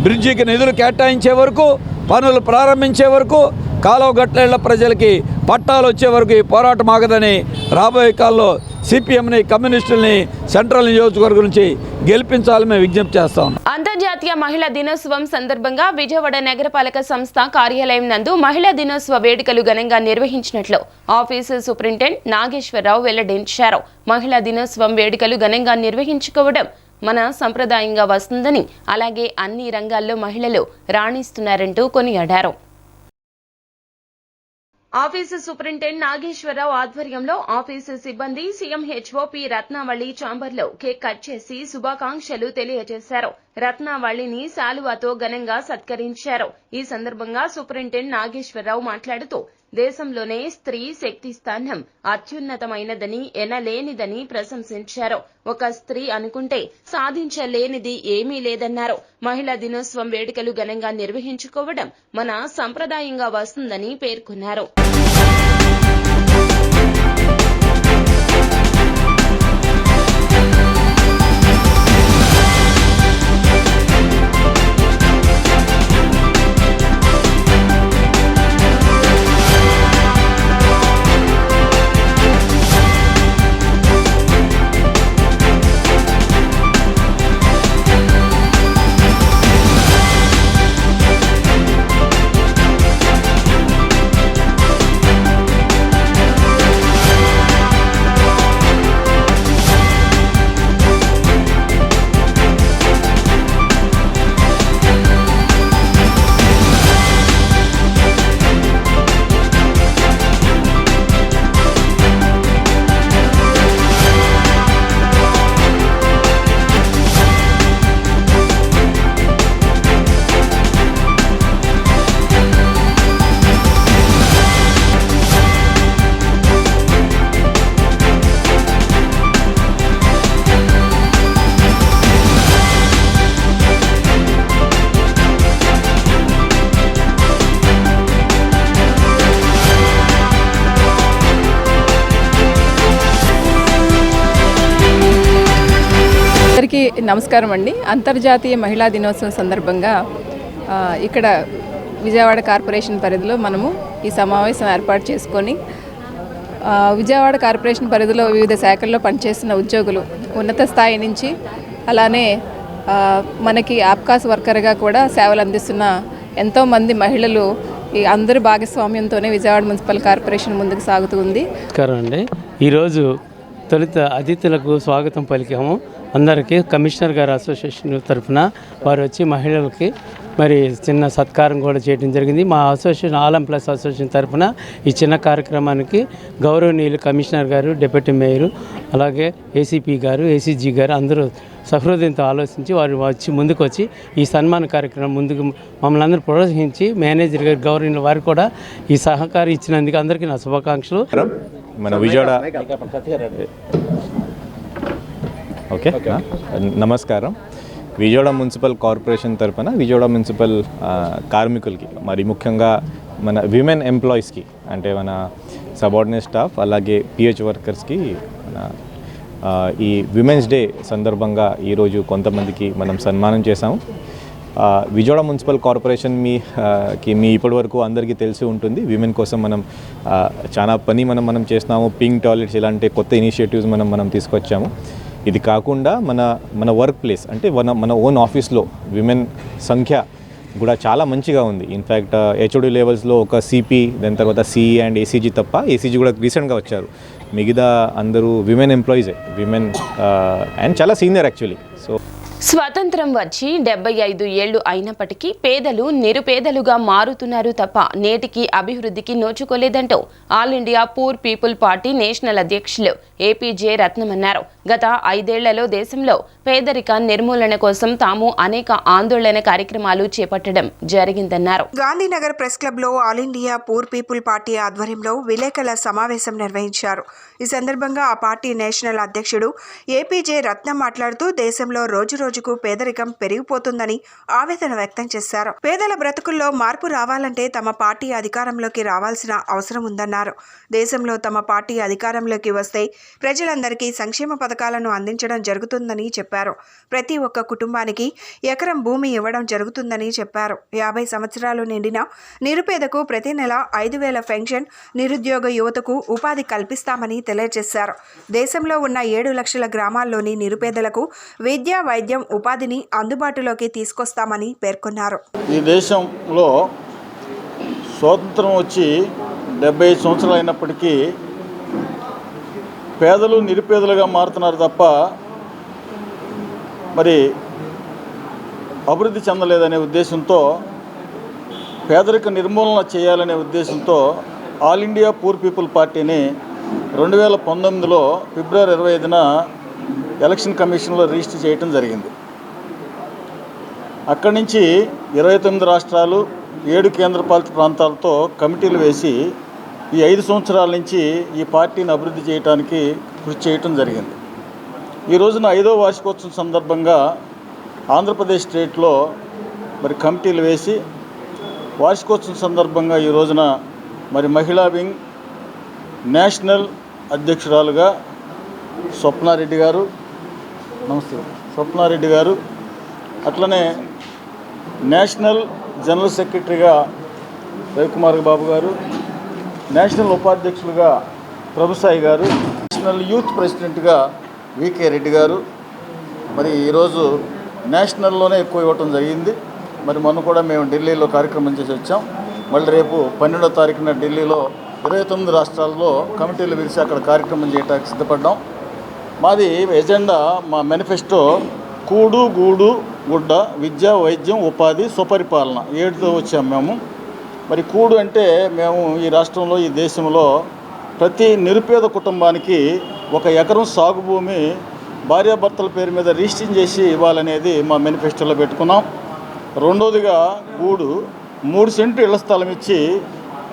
బ్రిడ్జికి నిధులు కేటాయించే వరకు, పనులు ప్రారంభించే వరకు, కాలువ గట్లేళ్ల ప్రజలకి పట్టాలు వచ్చే వరకు ఈ పోరాటం ఆగదని రాబోయే కాలంలో సిపిఎంని, కమ్యూనిస్టుల్ని సెంట్రల్ నియోజకవర్గం నుంచి గెలిపించాలని మేము విజ్ఞప్తి చేస్తాం. అంతర్జాతీయ మహిళా దినోత్సవం సందర్భంగా విజయవాడ నగరపాలక సంస్థ కార్యాలయం నందు మహిళా దినోత్సవ వేడుకలు ఘనంగా నిర్వహించినట్లు ఆఫీసు సూపరింటెండెంట్ నాగేశ్వరరావు వెల్లడించారు. మహిళా దినోత్సవం వేడుకలు ఘనంగా నిర్వహించుకోవడం మన సంప్రదాయంగా వస్తుందని, అలాగే అన్ని రంగాల్లో మహిళలు రాణిస్తున్నారంటూ కొనియాడారు. ఆఫీసు సూపరింటెండెంట్ నాగేశ్వరరావు ఆధ్వర్యంలో ఆఫీసు సిబ్బంది సీఎంహెచ్ఓ పి రత్నావళి ఛాంబర్లో కేక్ కట్ చేసి శుభాకాంక్షలు తెలియజేశారు. రత్నావళిని శాలువాతో ఘనంగా సత్కరించారు. ఈ సందర్భంగా సూపరింటెండెంట్ నాగేశ్వరరావు మాట్లాడుతూ దేశంలోనే స్త్రీ శక్తి స్థానం అత్యున్నతమైనదని, ఎనలేనిదని ప్రశంసించారు. ఒక స్త్రీ అనుకుంటే సాధించలేనిది ఏమీ లేదన్నారు. మహిళా దినోత్సవం వేడుకలు ఘనంగా నిర్వహించుకోవడం మన సంప్రదాయంగా వస్తుందని పేర్కొన్నారు. అందరికీ నమస్కారం అండి. అంతర్జాతీయ మహిళా దినోత్సవం సందర్భంగా ఇక్కడ విజయవాడ కార్పొరేషన్ పరిధిలో మనము ఈ సమావేశం ఏర్పాటు చేసుకొని విజయవాడ కార్పొరేషన్ పరిధిలో వివిధ శాఖల్లో పనిచేస్తున్న ఉద్యోగులు ఉన్నత స్థాయి నుంచి అలానే మనకి ఆప్కాస్ వర్కర్గా కూడా సేవలు అందిస్తున్న ఎంతోమంది మహిళలు ఈ అందరి భాగస్వామ్యంతోనే విజయవాడ మున్సిపల్ కార్పొరేషన్ ముందుకు సాగుతుంది. నమస్కారం అండి. ఈరోజు తొలుత అతిథులకు స్వాగతం పలికాము. అందరికీ కమిషనర్ గారి అసోసియేషన్ తరఫున వారు వచ్చి మహిళలకి మరి చిన్న సత్కారం కూడా చేయడం జరిగింది. మా అసోసియేషన్ ఆల్ ఎంప్లాయీస్ అసోసియేషన్ తరఫున ఈ చిన్న కార్యక్రమానికి గౌరవనీయులు కమిషనర్ గారు, డిప్యూటీ మేయర్, అలాగే ఏసీపీ గారు, ఏసీజీ గారు అందరూ సహృదయంతో ఆలోచించి వారు ముందుకు వచ్చి ఈ సన్మాన కార్యక్రమం ముందుకు మమ్మల్ని అందరూ ప్రోత్సహించి మేనేజర్ గారు, గౌరవనీయులు వారు కూడా ఈ సహకారం ఇచ్చినందుకు అందరికీ నా శుభాకాంక్షలు. మన విజయవాడ ఓకే నమస్కారం. విజయవాడ మున్సిపల్ కార్పొరేషన్ తరఫున విజయవాడ మున్సిపల్ కార్మికులకి మరి ముఖ్యంగా మన విమెన్ ఎంప్లాయీస్కి అంటే మన సబార్డినేట్ స్టాఫ్ అలాగే పిహెచ్ వర్కర్స్కి మన ఈ విమెన్స్ డే సందర్భంగా ఈరోజు కొంతమందికి మనం సన్మానం చేశాము. విజయవాడ మున్సిపల్ కార్పొరేషన్ మీ ఇప్పటివరకు అందరికీ తెలిసి ఉంటుంది. విమెన్ కోసం మనం చాలా పని మనం చేస్తున్నాము. పింక్ టాయిలెట్స్ ఇలాంటి కొత్త ఇనిషియేటివ్స్ మనం తీసుకొచ్చాము. ఇది కాకుండా మన వర్క్ ప్లేస్ అంటే మన ఓన్ ఆఫీస్లో విమెన్ సంఖ్య కూడా చాలా మంచిగా ఉంది. ఇన్ఫ్యాక్ట్ హెచ్ఓడి లెవెల్స్లో ఒక సిపి, దాని తర్వాత సిఈ అండ్ ఏసీజీ తప్ప, ఏసీజీ కూడా రీసెంట్గా వచ్చారు. మిగతా అందరూ విమెన్ ఎంప్లాయీసే, విమెన్ అండ్ చాలా సీనియర్ యాక్చువల్లీ. సో స్వతంత్రం వచ్చి 75 ఏళ్లు అయినప్పటికీ పేదలు నిరుపేదలుగా మారుతున్నారు తప్ప నేటికి అభివృద్ధికి నోచుకోలేదంటూ all India poor people party national అధ్యక్షులు ఏపీజే రత్నం అన్నారు. గత 5 ఏళ్లలో దేశంలో పేదరిక నిర్మూలన కోసం తాము అనేక ఆందోళన కార్యక్రమాలు చేపట్టడం జరిగిందన్నారు. గాంధీనగర్ ప్రెస్ క్లబ్ లో all India poor people party ఆధ్వర్యంలో విలేకరుల సమావేశం నిర్వహించారు. ఈ సందర్భంగా ఆ పార్టీ నేషనల్ అధ్యక్షుడు ఏపీజే రత్నం మాట్లాడుతూ దేశంలో రోజుకు పేదరికం పెరిగిపోతుందని ఆవేదన వ్యక్తం చేశారు. పేదల బ్రతుకుల్లో మార్పు రావాలంటే తమ పార్టీ అధికారంలోకి రావాల్సిన అవసరం ఉందన్నారు. దేశంలో తమ పార్టీ అధికారంలోకి వస్తే ప్రజలందరికీ సంక్షేమ పథకాలను అందించడం జరుగుతుందని చెప్పారు. ప్రతి ఒక్క కుటుంబానికి ఎకరం భూమి ఇవ్వడం జరుగుతుందని చెప్పారు. 50 సంవత్సరాలు నిండిన నిరుపేదకు ప్రతి నెల 5,000 పెన్షన్, నిరుద్యోగ యువతకు ఉపాధి కల్పిస్తామని తెలియజేశారు. దేశంలో ఉన్న 7 లక్షల గ్రామాల్లోని నిరుపేదలకు విద్య, వైద్యం, ఉపాధిని అందుబాటులోకి తీసుకొస్తామని పేర్కొన్నారు. ఈ దేశంలో స్వాతంత్రం వచ్చి 75 సంవత్సరాలు అయినప్పటికీ పేదలు నిరుపేదలుగా మారుతున్నారు తప్ప మరి అభివృద్ధి చెందలేదనే ఉద్దేశంతో, పేదరిక నిర్మూలన చేయాలనే ఉద్దేశంతో ఆల్ ఇండియా పూర్ పీపుల్ పార్టీని 2019లో ఫిబ్రవరి 25న ఎలక్షన్ కమిషన్లో రిజిస్టర్ చేయడం జరిగింది. అక్కడి నుంచి 29 రాష్ట్రాలు, 7 కేంద్రపాలిత ప్రాంతాలతో కమిటీలు వేసి ఈ 5 సంవత్సరాల నుంచి ఈ పార్టీని అభివృద్ధి చేయడానికి కృషి చేయటం జరిగింది. ఈ రోజున 5వ వార్షికోత్సవం సందర్భంగా ఆంధ్రప్రదేశ్ స్టేట్లో మరి కమిటీలు వేసి వార్షికోత్సవం సందర్భంగా ఈ రోజున మరి మహిళా వింగ్ నేషనల్ అధ్యక్షురాలుగా స్వప్నారెడ్డి గారు, నమస్తే స్వప్నారెడ్డి గారు, అట్లనే నేషనల్ జనరల్ సెక్రటరీగా రవికుమార్ బాబు గారు, నేషనల్ ఉపాధ్యక్షులుగా ప్రభుసాయి గారు, నేషనల్ యూత్ ప్రెసిడెంట్గా వికే రెడ్డి గారు, మరి ఈరోజు నేషనల్లోనే ఎక్కువ ఇవ్వటం జరిగింది. మరి మొన్న కూడా మేము ఢిల్లీలో కార్యక్రమం చేసి వచ్చాం. మళ్ళీ రేపు 12వ తారీఖున ఢిల్లీలో 29 రాష్ట్రాల్లో కమిటీలు పిలిచి అక్కడ కార్యక్రమం చేయడానికి సిద్ధపడ్డాం. మాది ఎజెండా, మా మేనిఫెస్టో కూడు, గూడు, గుడ్డ, విద్య, వైద్యం, ఉపాధి, సుపరిపాలన 7తో వచ్చాం మేము. మరి కూడు అంటే మేము ఈ రాష్ట్రంలో, ఈ దేశంలో ప్రతి నిరుపేద కుటుంబానికి 1 ఎకరం సాగు భూమి భార్యాభర్తల పేరు మీద రిజిస్టర్ చేసి ఇవ్వాలనేది మా మేనిఫెస్టోలో పెట్టుకున్నాం. రెండోదిగా గూడు, 3 సెంటు ఇళ్ల స్థలం ఇచ్చి,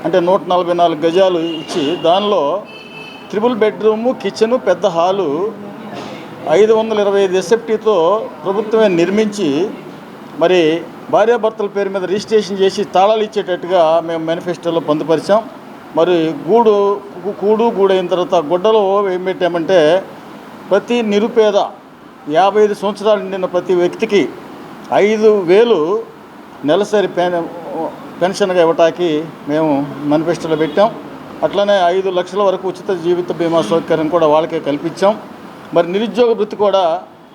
అంటే 144 గజాలు ఇచ్చి దానిలో 3 బెడ్రూము, కిచెను, పెద్ద హాలు 525 ఎస్ఎఫ్టీతో ప్రభుత్వమే నిర్మించి మరి భార్యాభర్తల పేరు మీద రిజిస్ట్రేషన్ చేసి తాళాలు ఇచ్చేటట్టుగా మేము మేనిఫెస్టోలో పొందుపరిచాం. మరి కూడు అయిన తర్వాత గుడ్డలో ఏం పెట్టామంటే ప్రతి నిరుపేద 55 సంవత్సరాలు నిండిన ప్రతి వ్యక్తికి 5,000 నెలసరి పెన్షన్గా ఇవ్వటానికి మేము మేనిఫెస్టోలో పెట్టాం. అట్లనే 5 లక్షల వరకు ఉచిత జీవిత బీమా సౌకర్యం కూడా వాళ్ళకే కల్పించాం. మరి నిరుద్యోగ వృత్తి కూడా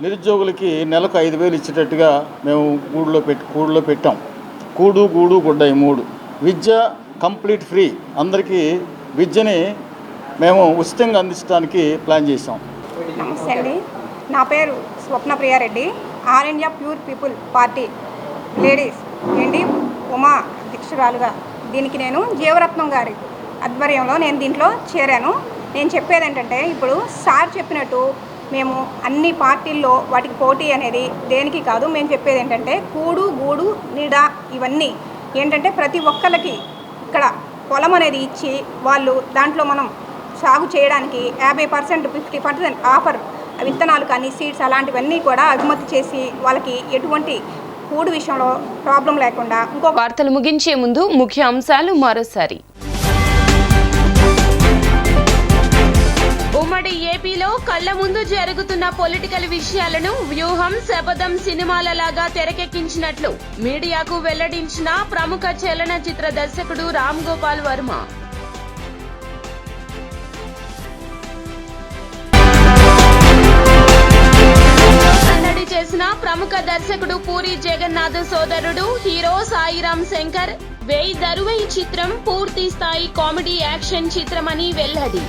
నిరుద్యోగులకి నెలకు 5,000 ఇచ్చేటట్టుగా మేము కూడులో పెట్టాం. కూడు, గూడు, గుడ్డ ఈ 3. విద్య కంప్లీట్ ఫ్రీ, అందరికీ విద్యని మేము ఉచితంగా అందించడానికి ప్లాన్ చేసాం. నమస్తే అండి, నా పేరు Swapnapriya Reddy, all India pure people party ladies ఏంటి ఉమా అధ్యక్షురాలుగా. దీనికి నేను జీవరత్నం గారి ఆధ్వర్యంలో నేను దీంట్లో చేరాను. నేను చెప్పేది ఏంటంటే, ఇప్పుడు సార్ చెప్పినట్టు మేము అన్ని పార్టీల్లో వాటికి పోటీ అనేది దేనికి కాదు. మేము చెప్పేది ఏంటంటే కూడు, గూడు, నీడ ఇవన్నీ ఏంటంటే ప్రతి ఒక్కరికి ఇక్కడ పొలం అనేది ఇచ్చి వాళ్ళు దాంట్లో మనం సాగు చేయడానికి 50%, 50% ఆఫర్ విత్తనాలు కానీ సీడ్స్ అలాంటివన్నీ కూడా ఎగుమతి చేసి వాళ్ళకి ఎటువంటి ఫుడ్ విషయంలో ప్రాబ్లం లేకుండా. ఇంకొక వార్తలు ముగించే ముందు ముఖ్య అంశాలు మరోసారి. ఉమ్మడి ఏపీలో కళ్ల ముందు జరుగుతున్న పొలిటికల్ విషయాలను వ్యూహం శపథం సినిమాలలాగా తెరకెక్కించినట్లు మీడియాకు వెల్లడించిన ప్రముఖ చలనచిత్ర దర్శకుడు రామ్ గోపాల్ వర్మ. సందడి చేసిన ప్రముఖ దర్శకుడు పూరి జగన్నాథ్ సోదరుడు హీరో సాయిరామ్ శంకర్ 1000 చిత్రం పూర్తి స్థాయి కామెడీ యాక్షన్ చిత్రమని వెల్లడి.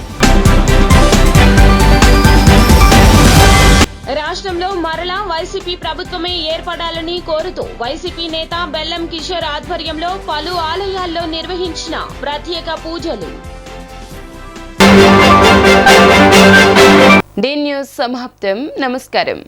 రాష్ట్రంలో మరలా వైసీపీ ప్రభుత్వమే ఏర్పడాలని కోరుతూ వైసీపీ నేత బెల్లం కిషోర్ ఆధ్వర్యంలో పలు ఆలయాల్లో నిర్వహించిన ప్రత్యేక పూజలు. డి న్యూస్ సమాప్తం. నమస్కారం.